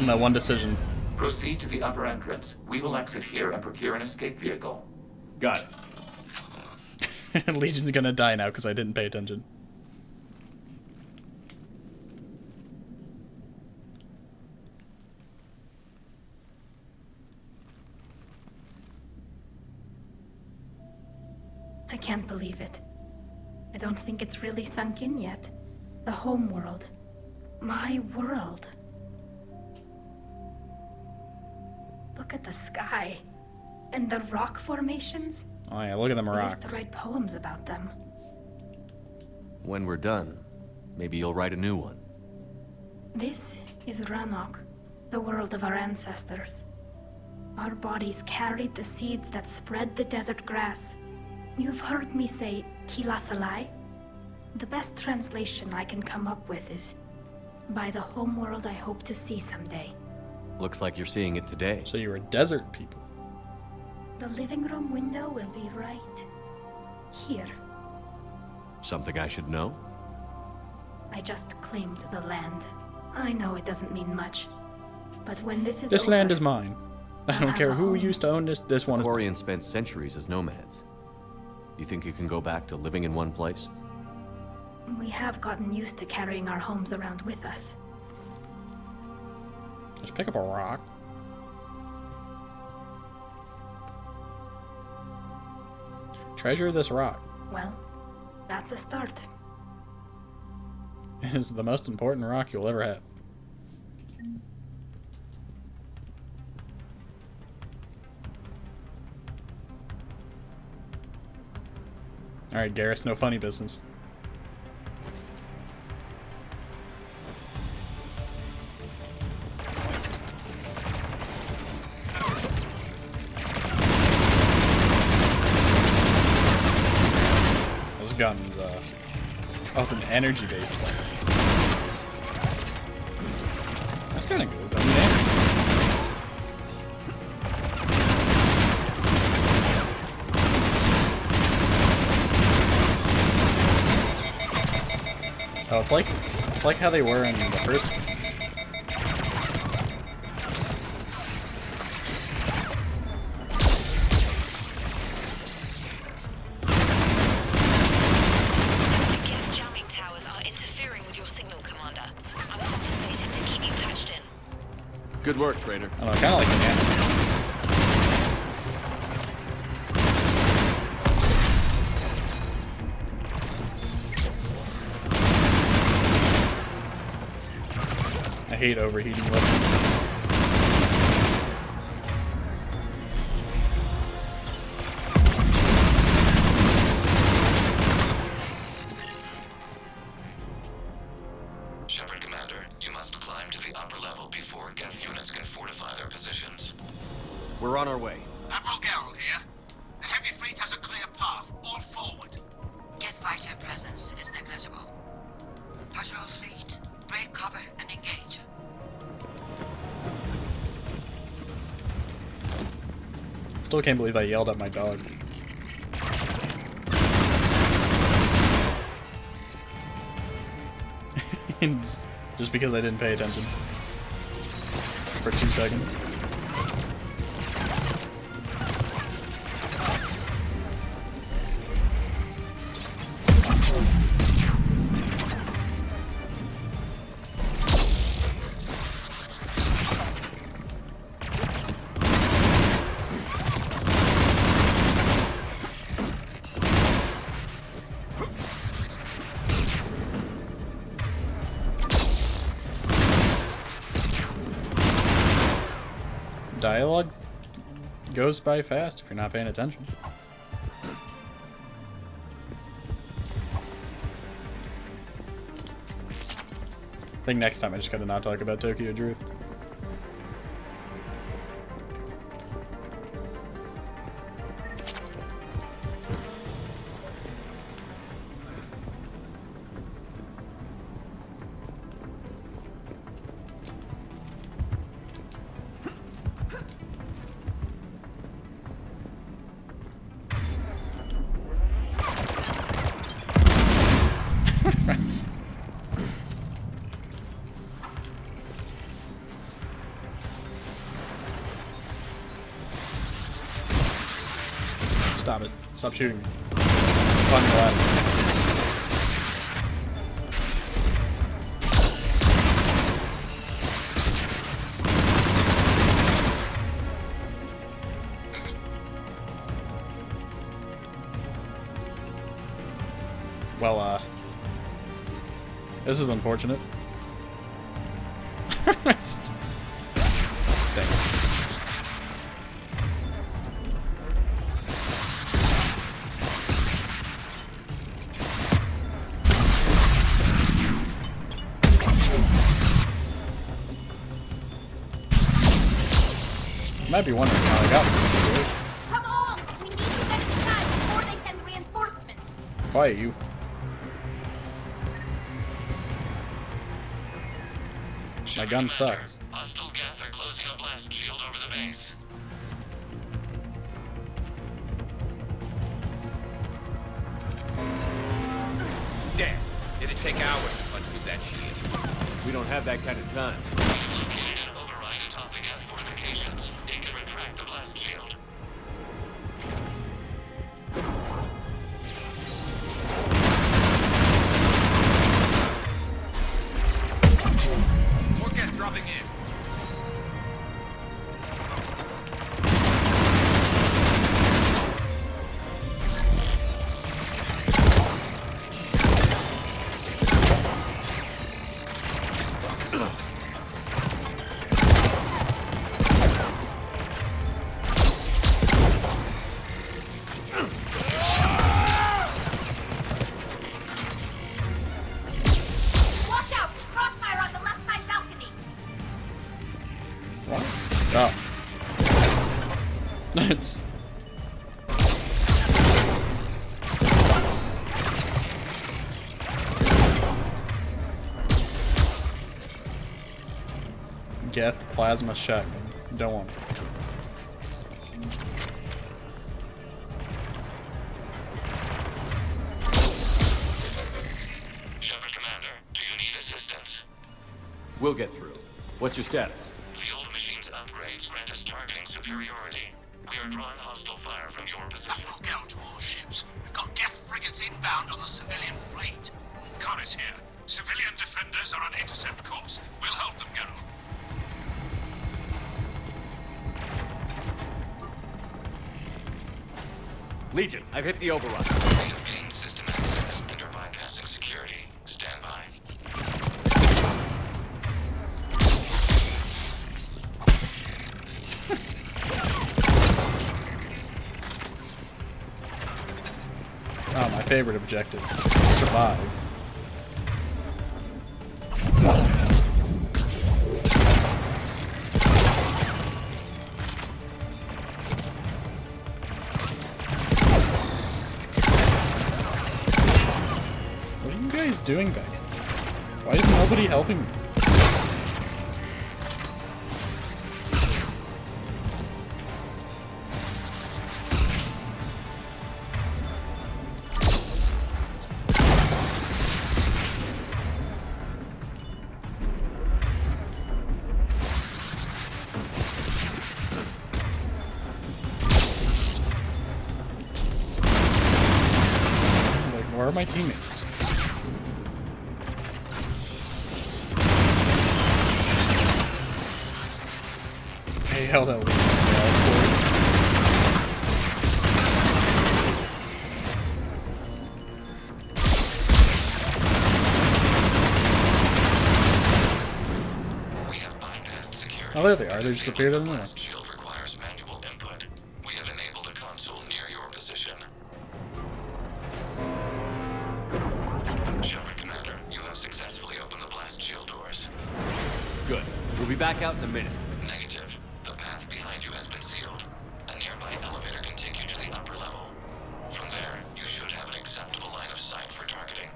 In that one decision. Proceed to the upper entrance. We will exit here and procure an escape vehicle. Got it. Legion's gonna die now because I didn't pay attention. I can't believe it. I don't think it's really sunk in yet. The home world. My world. Look at the sky. And the rock formations. Oh yeah, look at them I rocks. used to write poems about them. When we're done, maybe you'll write a new one. This is Ranok, the world of our ancestors. Our bodies carried the seeds that spread the desert grass. You've heard me say Kilasalai? The best translation I can come up with is, by the homeworld I hope to see someday. Looks like you're seeing it today. So you're a desert people. The living room window will be right here. Something I should know? I just claimed the land. I know it doesn't mean much, but when this is This over, land is mine. I don't care who used to own this. This one is mine. Quarians spent centuries as nomads. You think you can go back to living in one place? we have gotten used to carrying our homes around with us. Just pick up a rock. Treasure this rock. Well, that's a start. It is the most important rock you'll ever have. Alright, Garrus, no funny business. Those guns, oh, it's an energy-based one. That's kinda good. I mean, energy. Oh, it's like how they were in the first game. Geth jamming towers are interfering with your signal, Commander. I'm compensating to keep you patched in. Good work, Trader. I don't know, kinda like the animal. I hate overheating weapons. Shepard, Commander, you must climb to the upper level before Geth units can fortify their positions. We're on our way. Admiral Gerald here. The heavy fleet has a clear path. All forward. Geth fighter presence is negligible. Patrol fleet, break cover and engage. Still can't believe I yelled at my dog. Just because I didn't pay attention. for 2 seconds. Dialogue goes by fast if you're not paying attention. I think next time I just gotta not talk about Tokyo Drift. Stop it. Stop shooting me. Climb the ladder. Well, this is unfortunate. Might be wondering how I got in this situation. Come on! We need to get inside before they send reinforcements. Quiet, you. My gun sucks. Hostile Geth are closing a blast shield over the base. Damn, it'd take hours to punch with that shield. We don't have that kind of time. We have located an override atop the Geth fortifications. It can retract the blast shield. More Geth dropping in. Watch out! Crossfire on the left side balcony! Oh. It's... Geth plasma shotgun. Don't want it. Shepard, Commander, do you need assistance? We'll get through. What's your status? The old machine's upgrades grant us targeting superiority. We are drawing hostile fire from your position. That will go to all ships. We've got Geth frigates inbound on the civilian fleet. Connor's here. Civilian defenders are on intercept course. We'll help them go. Legion, I've hit the override. We have gained system access and are bypassing security. Stand by. Oh, my favorite objective. Survive. What are you guys doing back here? Why is nobody helping me? are my teammates? Hey, held out. Oh, there they are. They just appeared on the list. Shield requires manual input. We have enabled a console near your position. Shepard, Commander, you have successfully opened the blast shield doors. Good. We'll be back out in a minute. Negative. The path behind you has been sealed. A nearby elevator can take you to the upper level. From there, you should have an acceptable line of sight for targeting.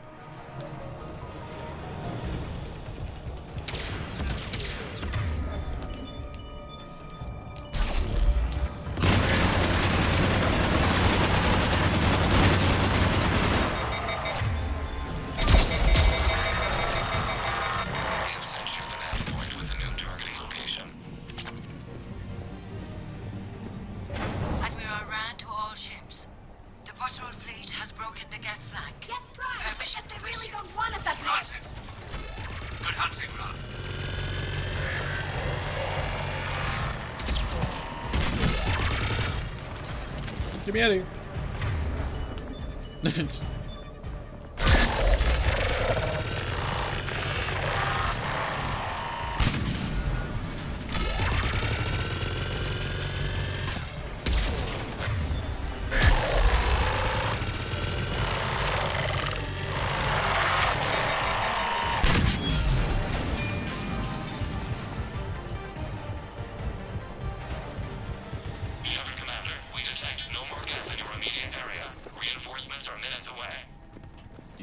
Get me out of here.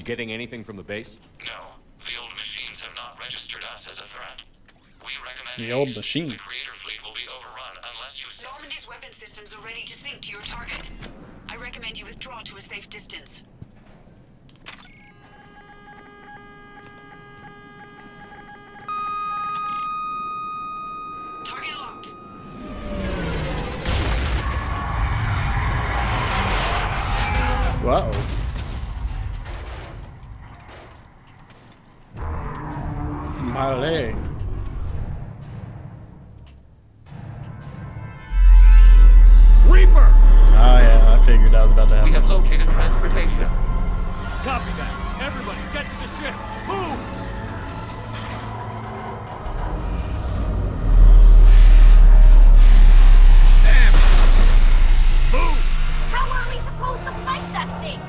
Getting anything from the base? No. The old machines have not registered us as a threat. We recommend the old machine. The Creator fleet will be overrun unless you... Normandy's weapon systems are ready to sink to your target. I recommend you withdraw to a safe distance. Target locked. Whoa. My leg. Reaper! Oh yeah, I figured that was about to happen. We have located transportation. Copy that. Everybody, get to the ship. Move! Damn! Move! How are we supposed to fight that thing?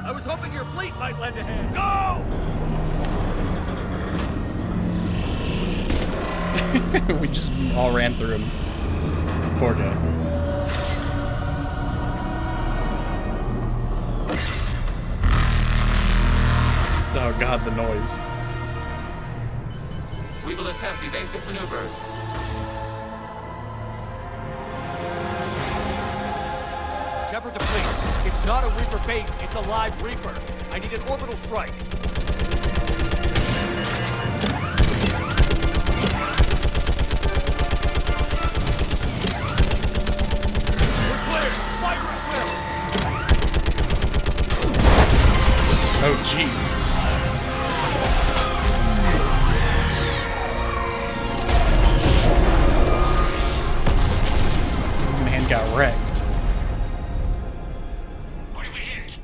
I was hoping your fleet might lend a hand. Go! We just all ran through him. Poor guy. Oh god, the noise. We will attempt evasive maneuvers. Shepard to fleet. It's not a Reaper base, it's a live Reaper. I need an orbital strike. Oh, jeez. Man got wrecked. What did we hit?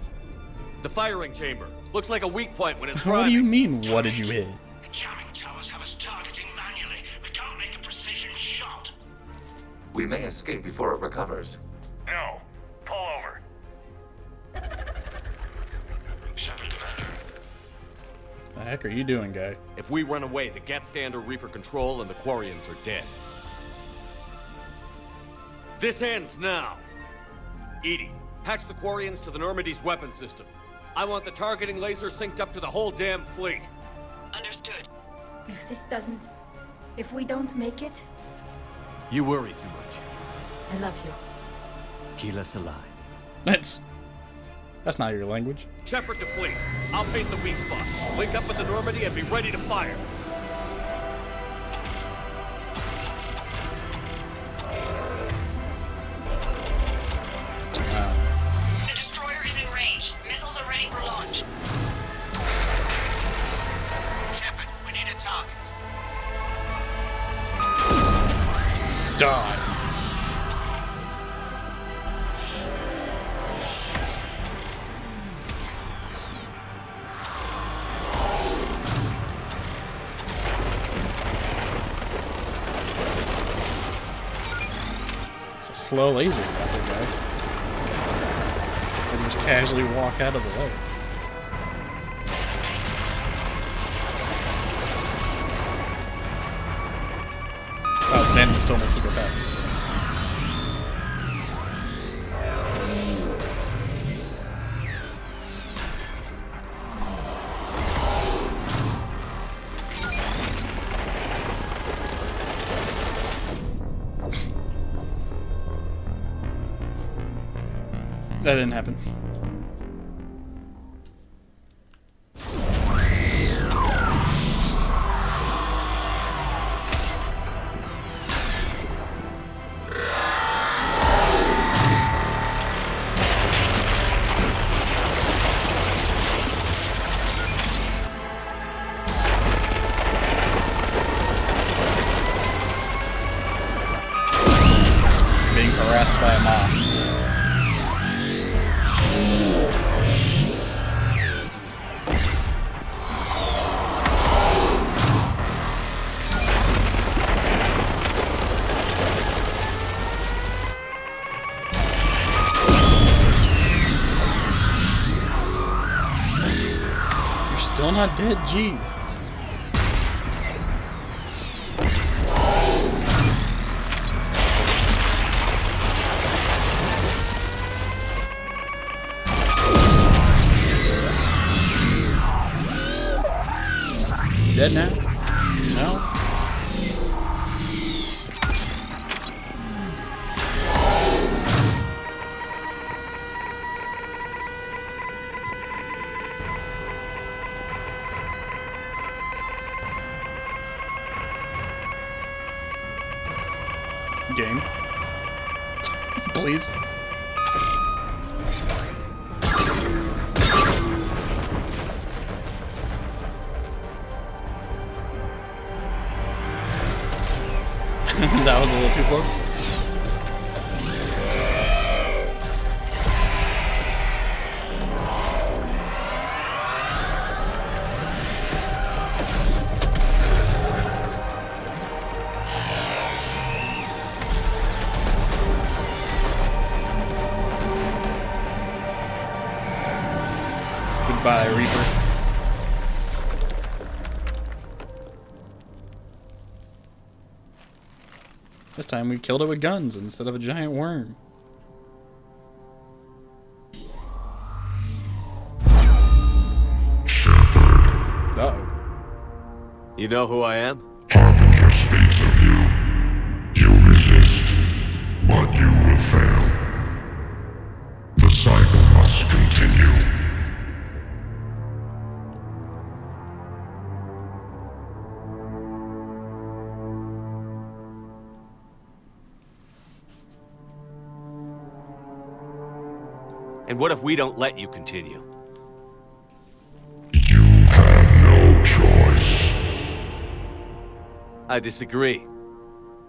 The firing chamber. Looks like a weak point when it's What driving. do you mean, what did you hit? The jamming towers have us targeting manually. We can't make a precision shot. We may escape before it recovers. No. Pull over. Shepard, Commander. The heck are you doing, guy? If we run away, the Geth stay under Reaper control and the Quarians are dead. This ends now. Edie, patch the Quarians to the Normandy's weapon system. I want the targeting laser synced up to the whole damn fleet. Understood. If we don't make it, You worry too much. I love you. Keep us alive. That's not your language. Shepard to fleet. I'll paint the weak spot. Link up with the Normandy and be ready to fire. The destroyer is in range. Missiles are ready for launch. Die. It's a slow laser rifle, guys. And just casually walk out of the way. Oh, standing still makes it go faster. That didn't happen. Being harassed by a moth. Still not dead, jeez. Dead now? No? Game. Please. That was a little too close. Goodbye, Reaper. This time we killed it with guns instead of a giant worm. Shepard. Uh-oh. You know who I am? Harbinger speaks of you. You resist, but you will fail. The cycle must continue. And what if we don't let you continue? You have no choice. I disagree.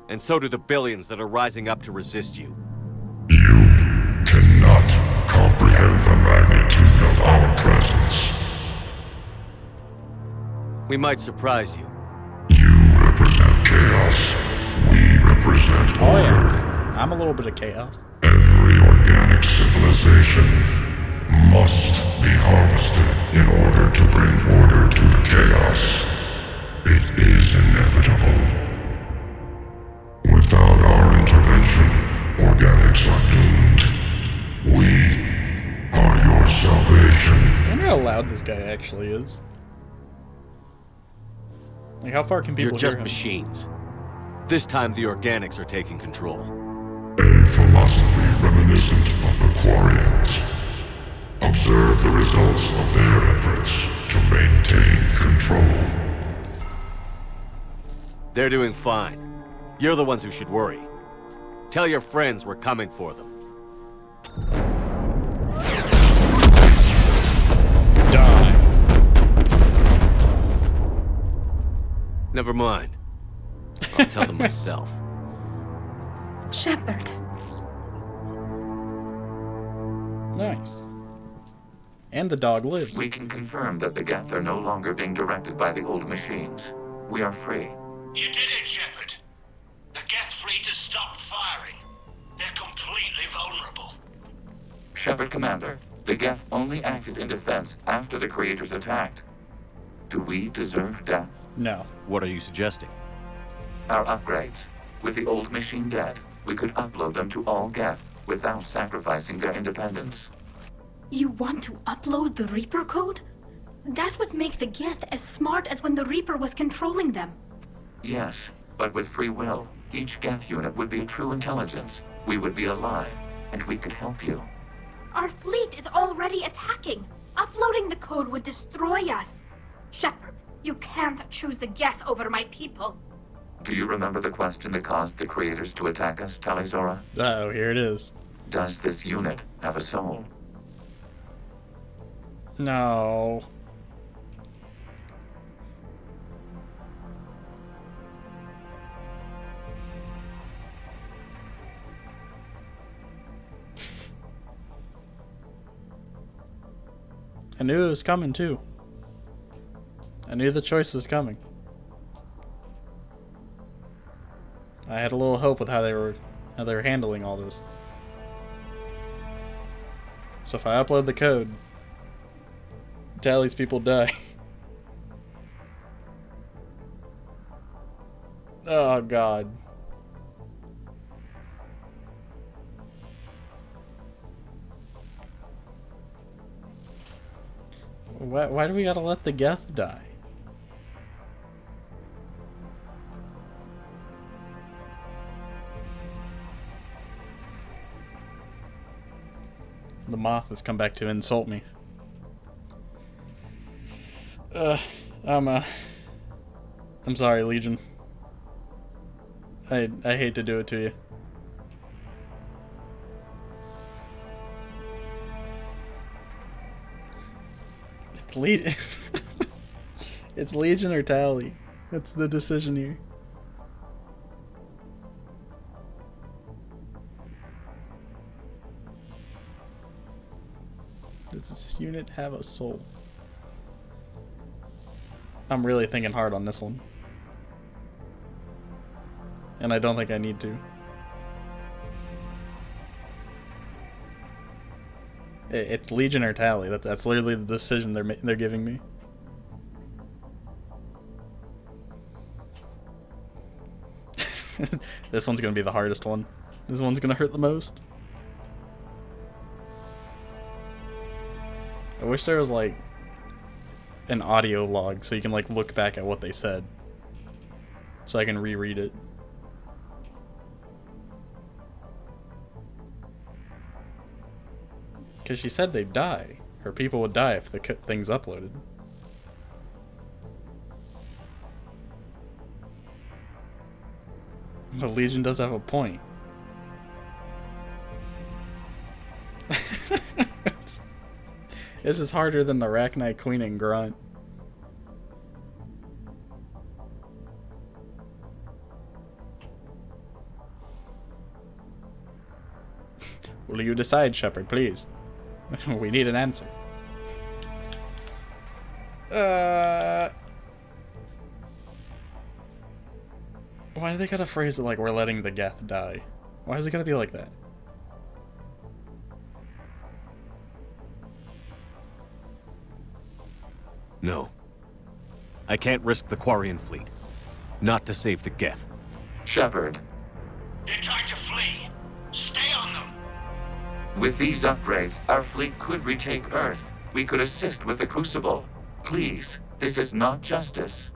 And so do the billions that are rising up to resist you. You cannot comprehend the magnitude of our presence. We might surprise you. You represent chaos. We represent order. Oh yeah, I'm a little bit of chaos. Every organic civilization must be harvested in order to bring order to the chaos. It is inevitable. Without our intervention, organics are doomed. We are your salvation. I wonder how loud this guy actually is. Like, how far can people You're just hear him? machines. This time the organics are taking control. A philosophy reminiscent of the Quarians. Observe the results of their efforts to maintain control. They're doing fine. You're the ones who should worry. Tell your friends we're coming for them. Die. Never mind. I'll tell them myself. Shepard. Nice. And the dog lives. We can confirm that the Geth are no longer being directed by the old machines. We are free. You did it, Shepard. The Geth fleet has stopped firing. They're completely vulnerable. Shepard, Commander, the Geth only acted in defense after the creators attacked. Do we deserve death? No. What are you suggesting? Our upgrades. With the old machine dead, we could upload them to all Geth without sacrificing their independence. You want to upload the Reaper code? That would make the Geth as smart as when the Reaper was controlling them. Yes, but with free will, each Geth unit would be a true intelligence. We would be alive, and we could help you. Our fleet is already attacking. Uploading the code would destroy us. Shepard, you can't choose the Geth over my people. Do you remember the question that caused the creators to attack us, Talizora? Uh-oh, here it is. Does this unit have a soul? No. I knew it was coming too. I knew the choice was coming. I had a little hope with how they were handling all this. So if I upload the code, Tally's people die. Oh God. Why do we gotta let the Geth die? The moth has come back to insult me. I'm sorry, Legion. I hate to do it to you. It's It's Legion or Tally. That's the decision here. Does this unit have a soul? I'm really thinking hard on this one. And I don't think I need to. It's Legion or Tally. That's literally the decision they're giving me. This one's gonna be the hardest one. This one's gonna hurt the most. I wish there was like an audio log so you can like look back at what they said, so I can reread it. Because she said they'd die. Her people would die if the thing's uploaded. The Legion does have a point. This is harder than the Arachnite Queen and Grunt. Will you decide, Shepard, please? We need an answer. Why do they gotta phrase it like we're letting the Geth die? Why is it gotta be like that? No. I can't risk the Quarian fleet. Not to save the Geth. Shepard. They're trying to flee. Stay on them. With these upgrades, our fleet could retake Earth. We could assist with the Crucible. Please, this is not justice.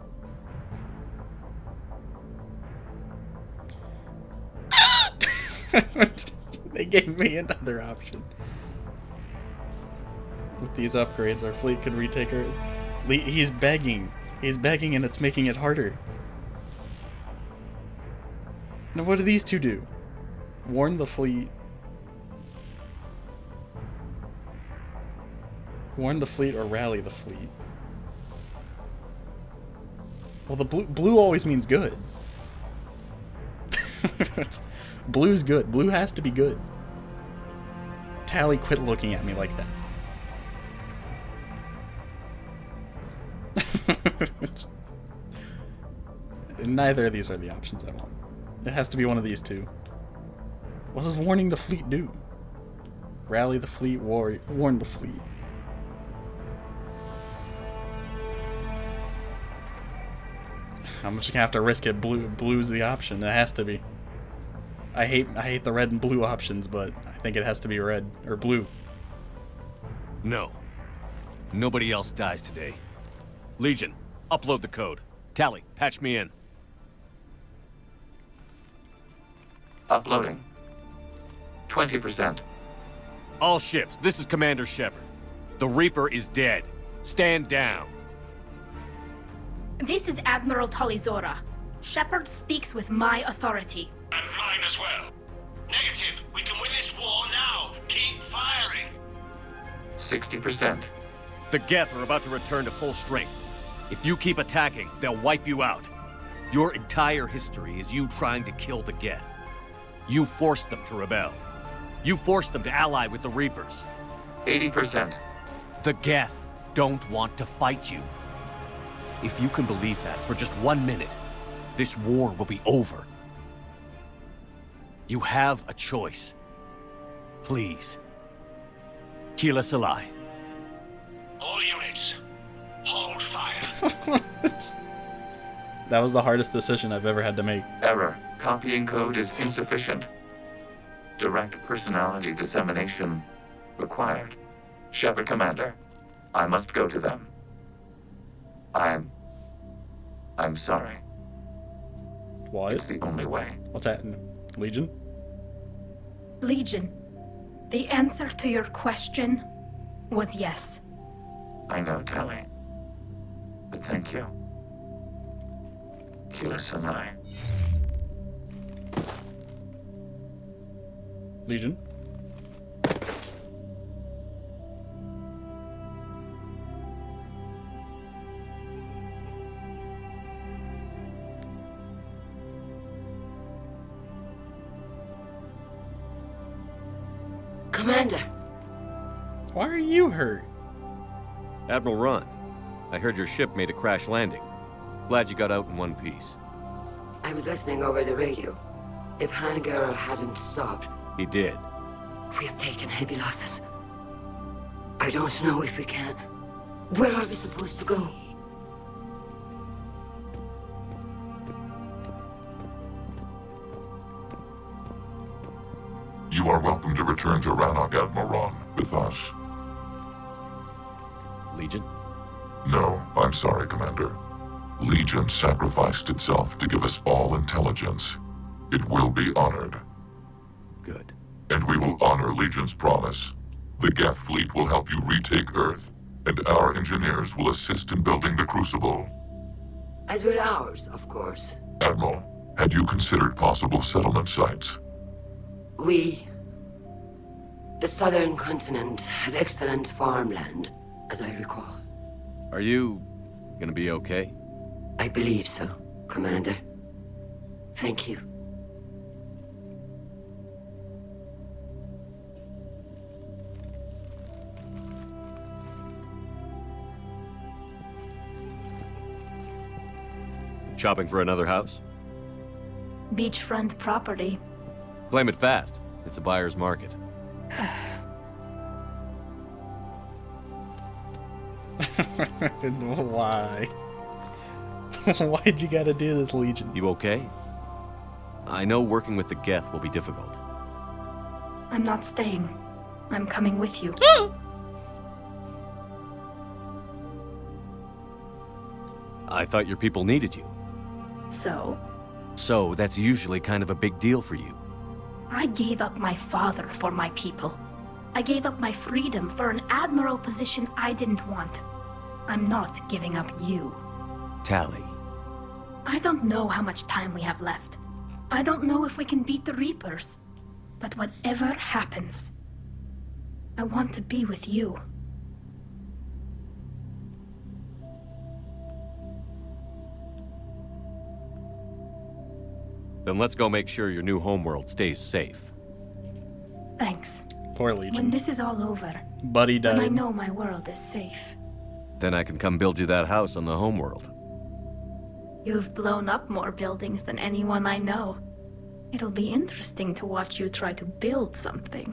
They gave me another option. With these upgrades, our fleet could retake Earth. He's begging. He's begging, and it's making it harder. Now, what do these two do? Warn the fleet. Warn the fleet or rally the fleet. Well, the blue always means good. Blue's good. Blue has to be good. Tally, quit looking at me like that. Neither of these are the options I want. It has to be one of these two. What does warning the fleet do? Rally the fleet, warn the fleet. I'm just gonna have to risk it. Blue's the option. It has to be. I hate the red and blue options, but I think it has to be red or blue. No. Nobody else dies today. Legion, upload the code. Tally, patch me in. Uploading. 20%. All ships, this is Commander Shepard. The Reaper is dead. Stand down. This is Admiral Talizora. Shepard speaks with my authority. And mine as well. Negative. We can win this war now. Keep firing. 60%. The Geth are about to return to full strength. If you keep attacking, they'll wipe you out. Your entire history is you trying to kill the Geth. You forced them to rebel. You forced them to ally with the Reapers. 80%. The Geth don't want to fight you. If you can believe that for just 1 minute, this war will be over. You have a choice. Please. Kila Salai. All units, hold fire. That was the hardest decision I've ever had to make. Error. Copying code is insufficient. Direct personality dissemination required. Shepard Commander, I must go to them. I'm sorry. What? It's the only way. What's that? Legion? Legion, the answer to your question was yes. I know, Tally. But thank you. Kila Salai. Legion? Commander! Why are you hurt? Admiral Ron, I heard your ship made a crash landing. Glad you got out in one piece. I was listening over the radio. If Hangirl hadn't stopped... He did. We have taken heavy losses. I don't know if we can. Where are we supposed to go? You are welcome to return to Rannoch, Admiral Ron, with us. Legion? No, I'm sorry, Commander. Legion sacrificed itself to give us all intelligence. It will be honored. Good. And we will honor Legion's promise. The Geth fleet will help you retake Earth, and our engineers will assist in building the Crucible. As will ours, of course. Admiral, had you considered possible settlement sites? The southern continent had excellent farmland, as I recall. Are you gonna be okay? I believe so, Commander. Thank you. Shopping for another house? Beachfront property. Claim it fast. It's a buyer's market. Why? Why'd you gotta do this, Legion? You okay? I know working with the Geth will be difficult. I'm not staying. I'm coming with you. I thought your people needed you. So? So, that's usually kind of a big deal for you. I gave up my father for my people. I gave up my freedom for an admiral position I didn't want. I'm not giving up you. Tally. I don't know how much time we have left. I don't know if we can beat the Reapers. But whatever happens, I want to be with you. Then let's go make sure your new homeworld stays safe. Thanks. Poor Legion. When this is all over, Buddy died. when I know my world is safe. Then I can come build you that house on the homeworld. You've blown up more buildings than anyone I know. It'll be interesting to watch you try to build something.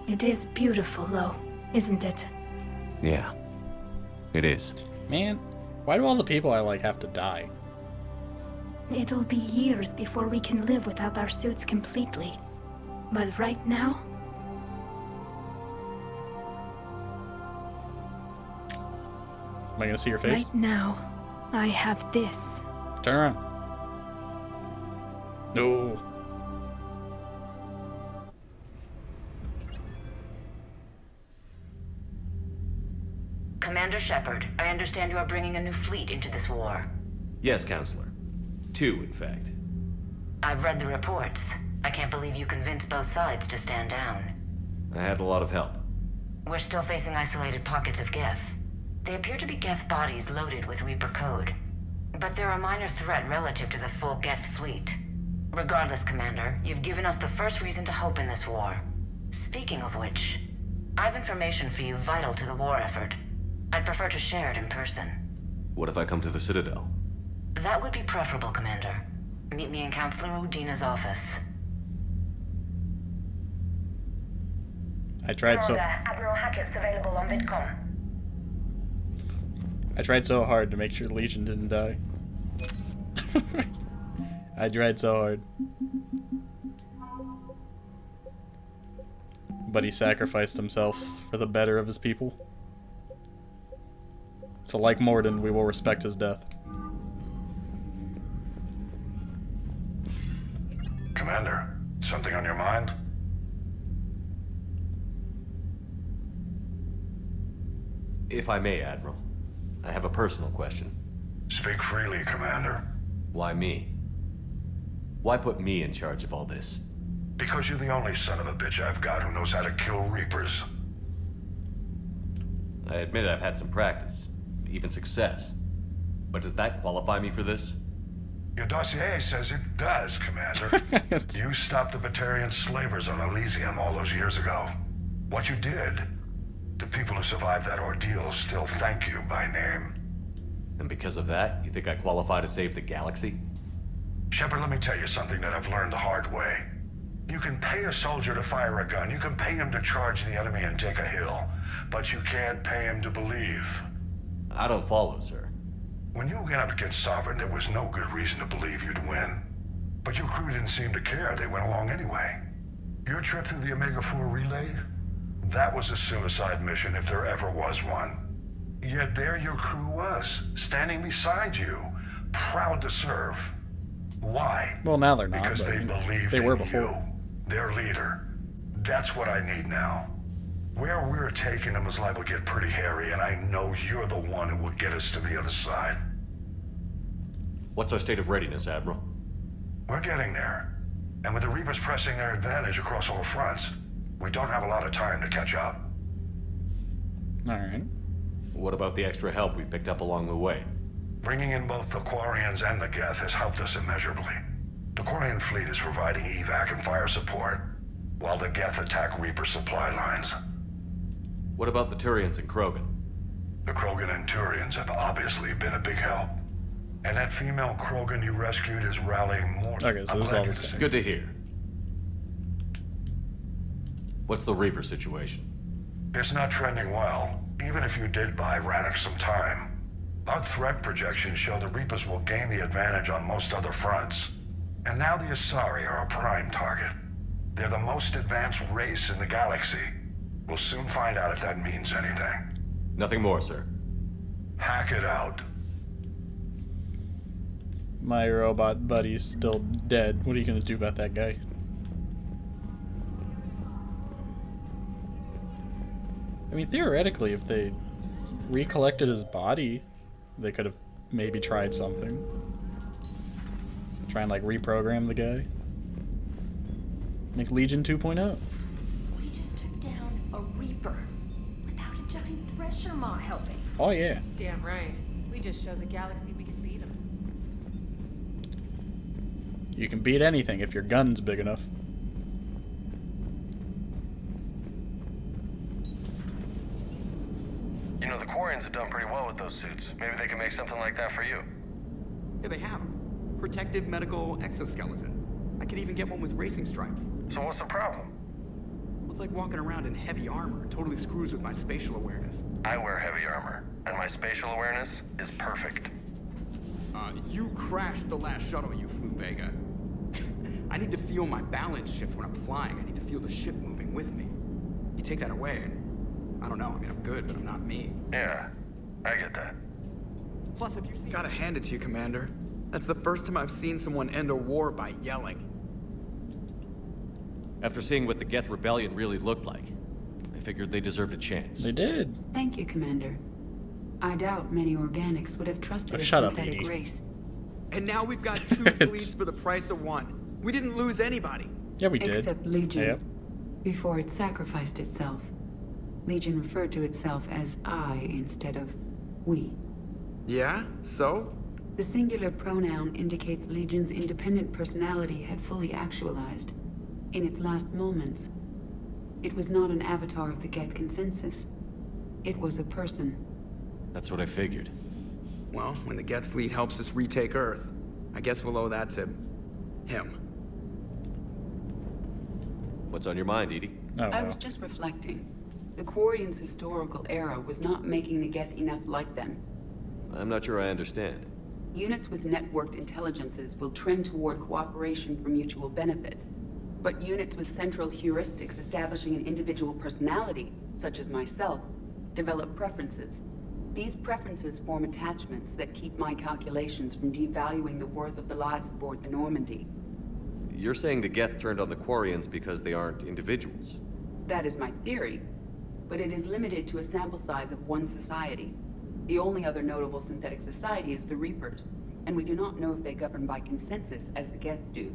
It is beautiful, though, isn't it? Yeah, it is. Man, why do all the people I like have to die? It'll be years before we can live without our suits completely. But right now... Am I gonna see your face? Right now, I have this. Turn around. No. Commander Shepard, I understand you are bringing a new fleet into this war. Yes, Counselor. 2, in fact. I've read the reports. I can't believe you convinced both sides to stand down. I had a lot of help. We're still facing isolated pockets of Geth. They appear to be Geth bodies loaded with Reaper code. But they're a minor threat relative to the full Geth fleet. Regardless, Commander, you've given us the first reason to hope in this war. Speaking of which, I have information for you vital to the war effort. I'd prefer to share it in person. What if I come to the Citadel? That would be preferable, Commander. Meet me in Counselor Udina's office. I tried so... Admiral Hackett's available on VidCom. I tried so hard to make sure Legion didn't die. I tried so hard. But he sacrificed himself for the better of his people. So like Morden, we will respect his death. Commander, something on your mind? If I may, Admiral, I have a personal question. Speak freely, Commander. Why me? Why put me in charge of all this? Because you're the only son of a bitch I've got who knows how to kill Reapers. I admit I've had some practice, even success. But does that qualify me for this? Your dossier says it does, Commander. You stopped the Batarian slavers on Elysium all those years ago. What you did, the people who survived that ordeal still thank you by name. And because of that, you think I qualify to save the galaxy? Shepard, let me tell you something that I've learned the hard way. You can pay a soldier to fire a gun, you can pay him to charge the enemy and take a hill, but you can't pay him to believe. I don't follow, sir. When you went up against Sovereign, there was no good reason to believe you'd win. But your crew didn't seem to care, they went along anyway. Your trip through the Omega-4 relay? That was a suicide mission if there ever was one. Yet there your crew was, standing beside you, proud to serve. Why? Well, now they're not. Because they believed they were in before. you, their leader. That's what I need now. Where we're taking them is liable to get pretty hairy, and I know you're the one who will get us to the other side. What's our state of readiness, Admiral? We're getting there. And with the Reapers pressing their advantage across all fronts, we don't have a lot of time to catch up. Alright. What about the extra help we've picked up along the way? Bringing in both the Quarians and the Geth has helped us immeasurably. The Quarian fleet is providing evac and fire support, while the Geth attack Reaper supply lines. What about the Turians and Krogan? The Krogan and Turians have obviously been a big help. And that female Krogan you rescued is rallying more. Okay, so this is all the same. Good to hear. What's the Reaper situation? It's not trending well, even if you did buy Rannoch some time. Our threat projections show the Reapers will gain the advantage on most other fronts. And now the Asari are a prime target. They're the most advanced race in the galaxy. We'll soon find out if that means anything. Nothing more, sir. Hack it out. My robot buddy's still dead. What are you gonna do about that guy? I mean, theoretically, if they recollected his body, they could have maybe tried something. Try and, like, reprogram the guy. Make Legion 2.0. We just took down a Reaper without a giant thresher maw helping. Oh, yeah. Damn right. We We just showed the galaxy we can beat them. You can beat anything if your gun's big enough. You know, the Quarians have done pretty well with those suits. Maybe they can make something like that for you. Yeah, they have. Protective medical exoskeleton. I could even get one with racing stripes. So what's the problem? Well, it's like walking around in heavy armor. It totally screws with my spatial awareness. I wear heavy armor, and my spatial awareness is perfect. You crashed the last shuttle you flew, Vega. I need to feel my balance shift when I'm flying. I need to feel the ship moving with me. You take that away, and I don't know. I mean, I'm good, but I'm not me. Yeah, I get that. Plus, if you see... Gotta hand it to you, Commander. That's the first time I've seen someone end a war by yelling. After seeing what the Geth rebellion really looked like, I figured they deserved a chance. They did. Thank you, Commander. I doubt many organics would have trusted a shut up, synthetic Edie. race. And now we've got 2 fleets for the price of 1. We didn't lose anybody. Yeah, we did. Except Legion. Yep. Before it sacrificed itself, Legion referred to itself as I instead of we. Yeah? So? The singular pronoun indicates Legion's independent personality had fully actualized. In its last moments, it was not an avatar of the Geth consensus. It was a person. That's what I figured. Well, when the Geth fleet helps us retake Earth, I guess we'll owe that to... him. What's on your mind, Edie? I was just reflecting. The Quarians' historical era was not making the Geth enough like them. I'm not sure I understand. Units with networked intelligences will trend toward cooperation for mutual benefit. But units with central heuristics establishing an individual personality, such as myself, develop preferences. These preferences form attachments that keep my calculations from devaluing the worth of the lives aboard the Normandy. You're saying the Geth turned on the Quarians because they aren't individuals? That is my theory, but it is limited to a sample size of one society. The only other notable synthetic society is the Reapers, and we do not know if they govern by consensus as the Geth do.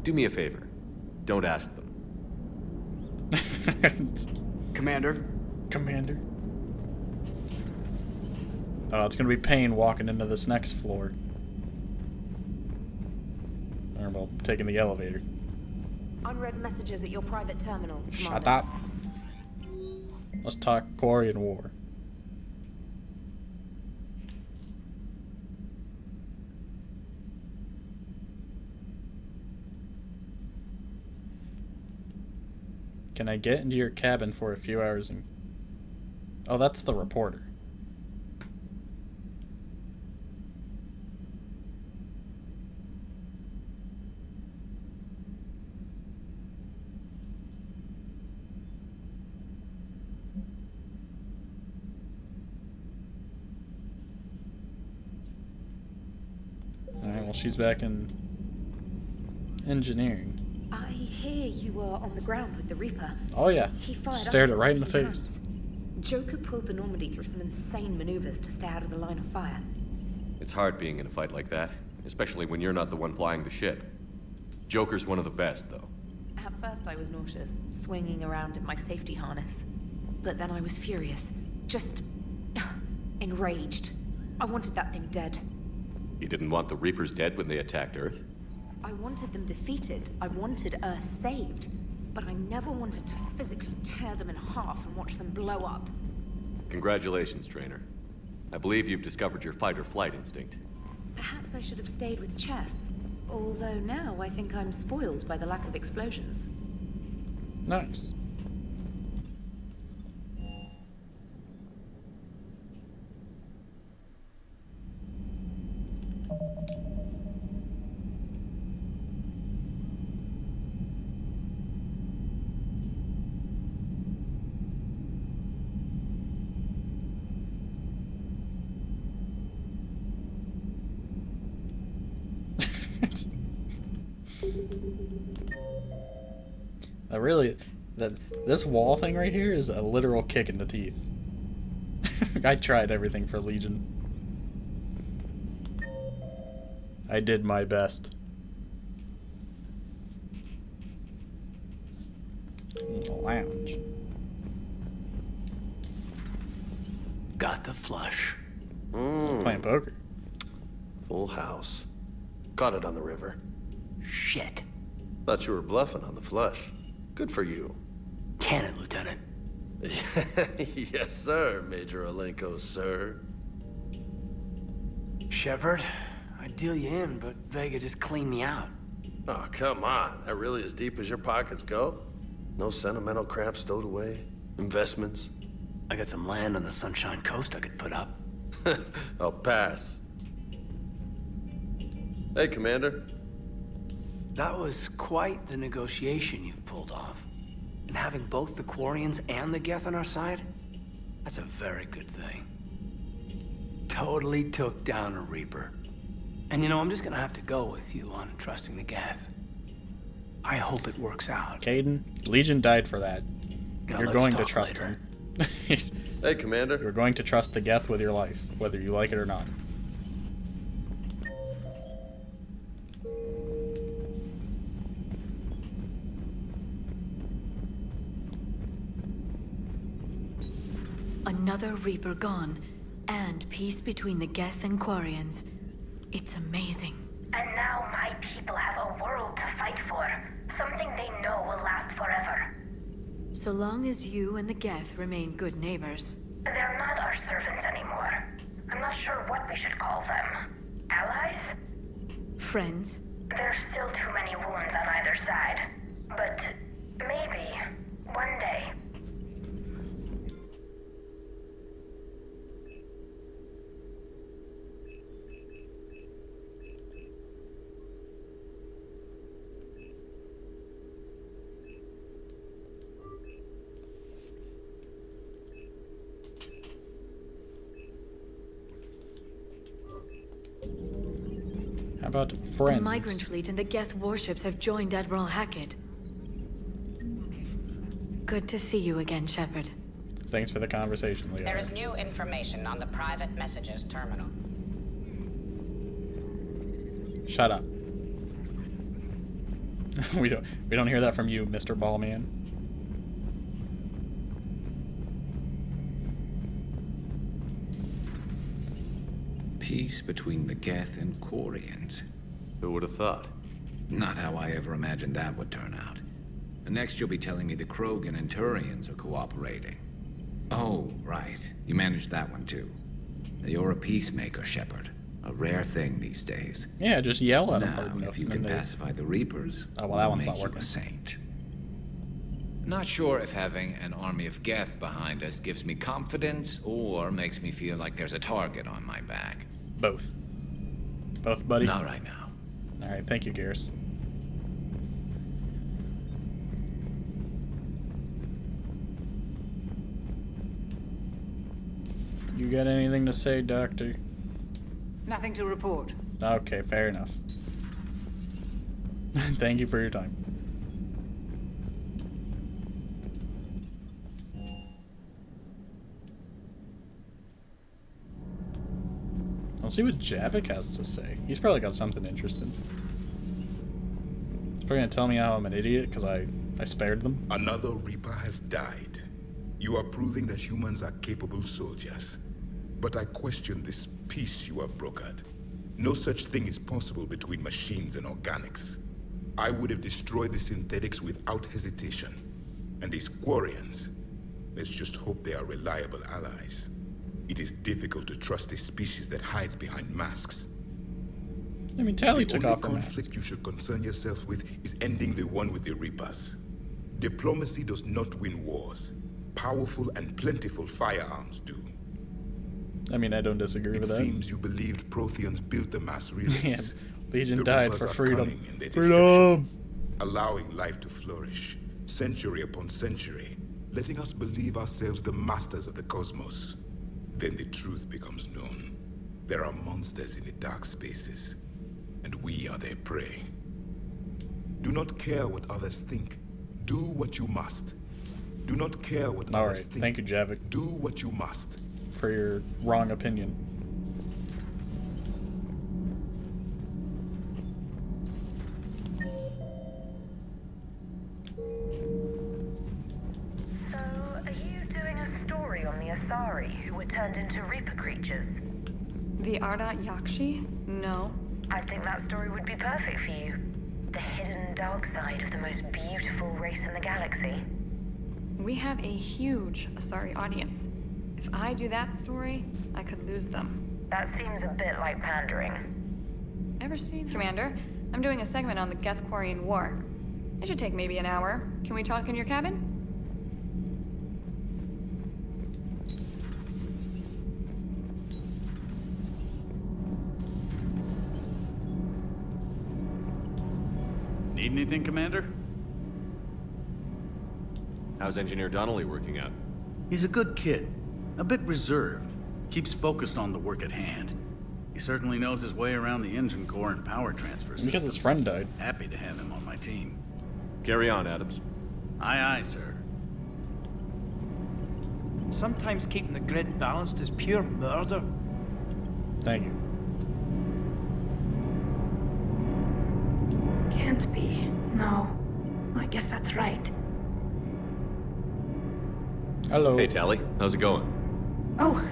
Do me a favor. Don't ask them. Commander? Commander? Oh, it's gonna be pain walking into this next floor. Or, well, taking the elevator. Unread messages at your private terminal, Commander. Shut up. Let's talk Quarian War. Can I get into your cabin for a few hours and... Oh, that's the reporter. Alright, well, she's back in engineering. I hear you were on the ground with the Reaper. Oh yeah, He fired stared it upwards right a in the few face. times. Joker pulled the Normandy through some insane maneuvers to stay out of the line of fire. It's hard being in a fight like that, especially when you're not the one flying the ship. Joker's one of the best, though. At first I was nauseous, swinging around in my safety harness. But then I was furious. Just... enraged. I wanted that thing dead. You didn't want the Reapers dead when they attacked Earth? I wanted them defeated. I wanted Earth saved. But I never wanted to physically tear them in half and watch them blow up. Congratulations, Trainer. I believe you've discovered your fight-or-flight instinct. Perhaps I should have stayed with chess. Although now I think I'm spoiled by the lack of explosions. Nice. This wall thing right here is a literal kick in the teeth. I tried everything for Legion. I did my best. The lounge. Got the flush. Playing poker. Full house. Got it on the river. Shit. Thought you were bluffing on the flush. Good for you. Cannon, Lieutenant. Yes, sir, Major Alenko, sir. Shepard, I'd deal you in, but Vega just cleaned me out. Oh, come on. That really as deep as your pockets go? No sentimental crap stowed away? Investments? I got some land on the Sunshine Coast I could put up. I'll pass. Hey, Commander. That was quite the negotiation you've pulled off. And having both the Quarians and the Geth on our side, that's a very good thing. Totally took down a Reaper. And you know, I'm just gonna have to go with you on trusting the Geth. I hope it works out. Caden, Legion died for that. Yeah, You're let's going to talk trust later. him. Hey, Commander. You're going to trust the Geth with your life, whether you like it or not. Another Reaper gone, and peace between the Geth and Quarians. It's amazing. And now my people have a world to fight for. Something they know will last forever. So long as you and the Geth remain good neighbors. They're not our servants anymore. I'm not sure what we should call them. Allies? Friends? There's still too many wounds on either side. But maybe, one day. How about friends? The migrant fleet and the Geth warships have joined Admiral Hackett. Good to see you again, Shepard. Thanks for the conversation, Leo. There is new information on the private messages terminal. Shut up. we don't hear that from you, Mr. Ballman. Peace between the Geth and Quarians. Who would have thought? Not how I ever imagined that would turn out. And next you'll be telling me the Krogan and Turians are cooperating. Oh, right. You managed that one too. You're a peacemaker, Shepard. A rare thing these days. Yeah, just yell at them. Now, if you can pacify the Reapers, oh well, that one's not make working. you a saint. Not sure if having an army of Geth behind us gives me confidence or makes me feel like there's a target on my back. Both. Both, buddy? Not right now. Alright, thank you, Gears. You got anything to say, Doctor? Nothing to report. Okay, fair enough. Thank you for your time. I'll see what Javik has to say. He's probably got something interesting. He's probably gonna tell me how I'm an idiot because I spared them. Another Reaper has died. You are proving that humans are capable soldiers. But I question this peace you have brokered. No such thing is possible between machines and organics. I would have destroyed the synthetics without hesitation. And these Quarians, let's just hope they are reliable allies. It is difficult to trust a species that hides behind masks. I mean, Tally took off the her conflict mask. you should concern yourself with is ending the one with the Reapers. Diplomacy does not win wars. Powerful and plentiful firearms do. I mean, I don't disagree with that. It seems you believed Protheans built the mass relays. Man, Legion The died Reapers for are freedom. cunning in their Freedom! deception, allowing life to flourish, century upon century, letting us believe ourselves the masters of the cosmos. Then the truth becomes known. There are monsters in the dark spaces, and we are their prey. Do not care what others think. Do what you must. Do not care what others think. Thank you, Javik. Do what you must. For your wrong opinion. So, are you doing a story on the Asari who were turned into Reaper creatures? The Ardat Yakshi? No. I think that story would be perfect for you. The hidden dark side of the most beautiful race in the galaxy. We have a huge Asari audience. If I do that story, I could lose them. That seems a bit like pandering. Ever seen Commander? I'm doing a segment on the Geth Quarian War. It should take maybe an hour. Can we talk in your cabin? Need anything, Commander? How's Engineer Donnelly working out? He's a good kid. A bit reserved. Keeps focused on the work at hand. He certainly knows his way around the engine core and power transfer systems. Because his friend died. Happy to have him on my team. Carry on, Adams. Aye, aye, sir. Sometimes keeping the grid balanced is pure murder. Thank you. Can't be. No. I guess that's right. Hello. Hey, Tally. How's it going? Oh,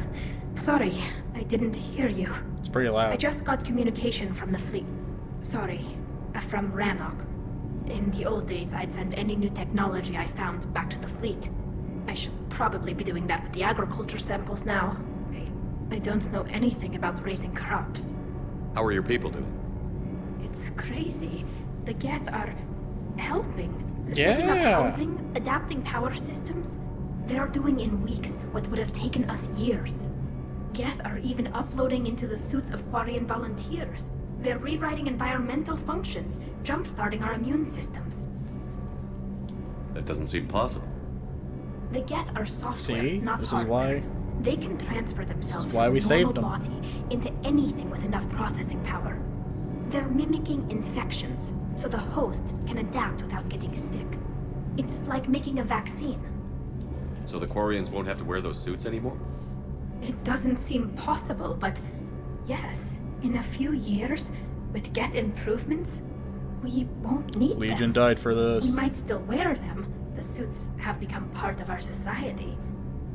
sorry. I didn't hear you. It's pretty loud. I just got communication from the fleet. Sorry. From Rannoch. In the old days, I'd send any new technology I found back to the fleet. I should probably be doing that with the agriculture samples now. I don't know anything about raising crops. How are your people doing? It's crazy. The Geth are helping. Yeah. Setting up housing, adapting power systems. They are doing in weeks what would have taken us years. Geth are even uploading into the suits of Quarian volunteers. They're rewriting environmental functions, jump-starting our immune systems. That doesn't seem possible. The Geth are software, See? not This hardware. is why. They can transfer themselves This is why we from saved normal them. body into anything with enough processing power. They're mimicking infections, so the host can adapt without getting sick. It's like making a vaccine. So the Quarians won't have to wear those suits anymore? It doesn't seem possible, but yes, in a few years, with Geth improvements, we won't need Legion them. died for this. We might still wear them. The suits have become part of our society.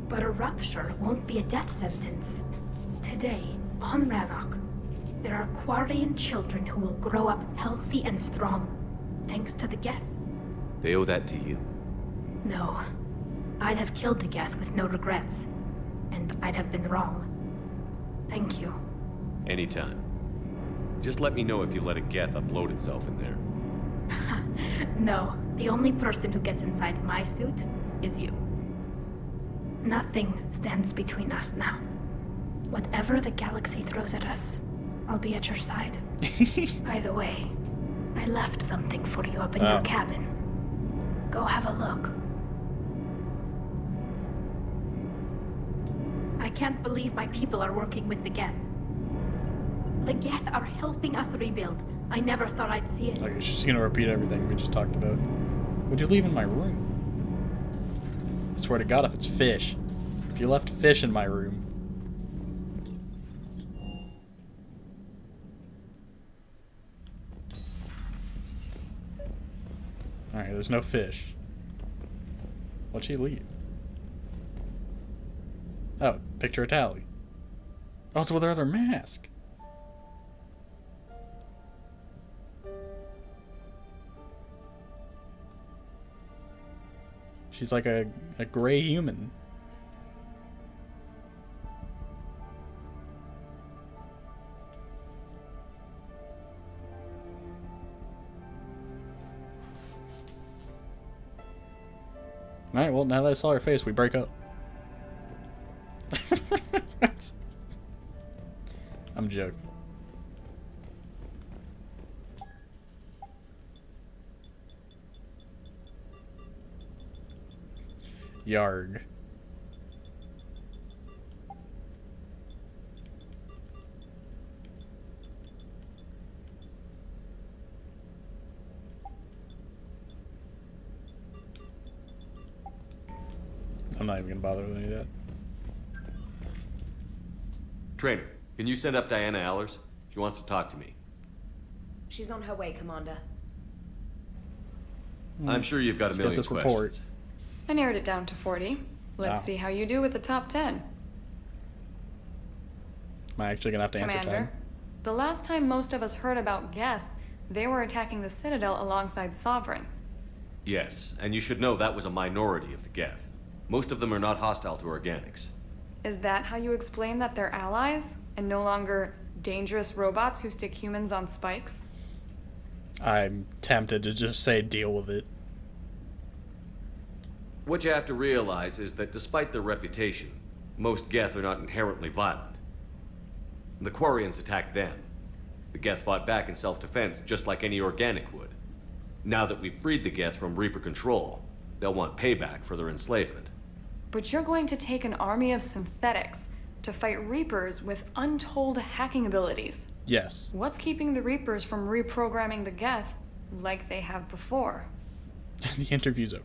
But a rupture won't be a death sentence. Today, on Rannoch, there are Quarian children who will grow up healthy and strong, thanks to the Geth. They owe that to you. No. I'd have killed the Geth with no regrets. And I'd have been wrong. Thank you. Anytime. Just let me know if you let a Geth upload itself in there. No, the only person who gets inside my suit is you. Nothing stands between us now. Whatever the galaxy throws at us, I'll be at your side. By the way, I left something for you up in your cabin. Go have a look. I can't believe my people are working with the Geth. The Geth are helping us rebuild. I never thought I'd see it. Like, she's gonna repeat everything we just talked about. What'd you leave in my room? I swear to God, if it's fish. If you left fish in my room. Alright, there's no fish. What'd she leave? Oh, picture of Tally. Oh, it's with her other mask. She's like a gray human. Alright, well, now that I saw her face, we break up. I'm joking. Yarg. I'm not even gonna bother with any of that. Trainer, can you send up Diana Allers? She wants to talk to me. She's on her way, Commander. I'm sure you've got a Let's get million this questions. report. I narrowed it down to 40. Let's Wow. see how you do with the top 10. Am I actually gonna have to answer Commander, time? the last time most of us heard about Geth, they were attacking the Citadel alongside Sovereign. Yes, and you should know that was a minority of the Geth. Most of them are not hostile to organics. Is that how you explain that they're allies, and no longer dangerous robots who stick humans on spikes? I'm tempted to just say deal with it. What you have to realize is that despite their reputation, most Geth are not inherently violent. The Quarians attacked them. The Geth fought back in self-defense just like any organic would. Now that we've freed the Geth from Reaper control, they'll want payback for their enslavement. But you're going to take an army of synthetics to fight Reapers with untold hacking abilities. Yes. What's keeping the Reapers from reprogramming the Geth like they have before? The interview's over.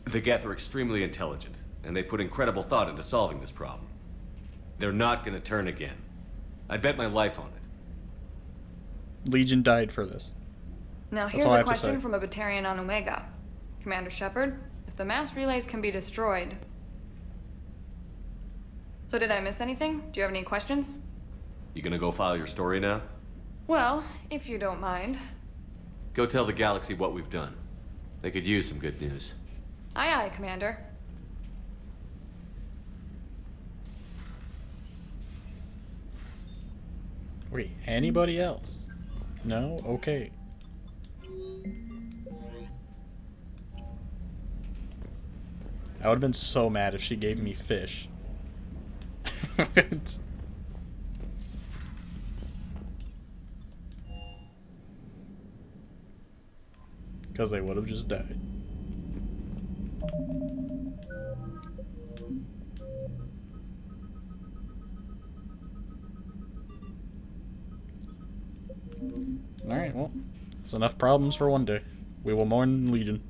The Geth are extremely intelligent, and they put incredible thought into solving this problem. They're not gonna turn again. I'd bet my life on it. Legion died for this. Now That's here's all I a have to question say. from a Batarian on Omega. Commander Shepard, if the mass relays can be destroyed... So did I miss anything? Do you have any questions? You gonna go file your story now? Well, if you don't mind. Go tell the galaxy what we've done. They could use some good news. Aye aye, Commander. Wait, anybody else? No? Okay. I would have been so mad if she gave me fish. Because they would have just died. Alright, well, it's enough problems for one day. We will mourn Legion.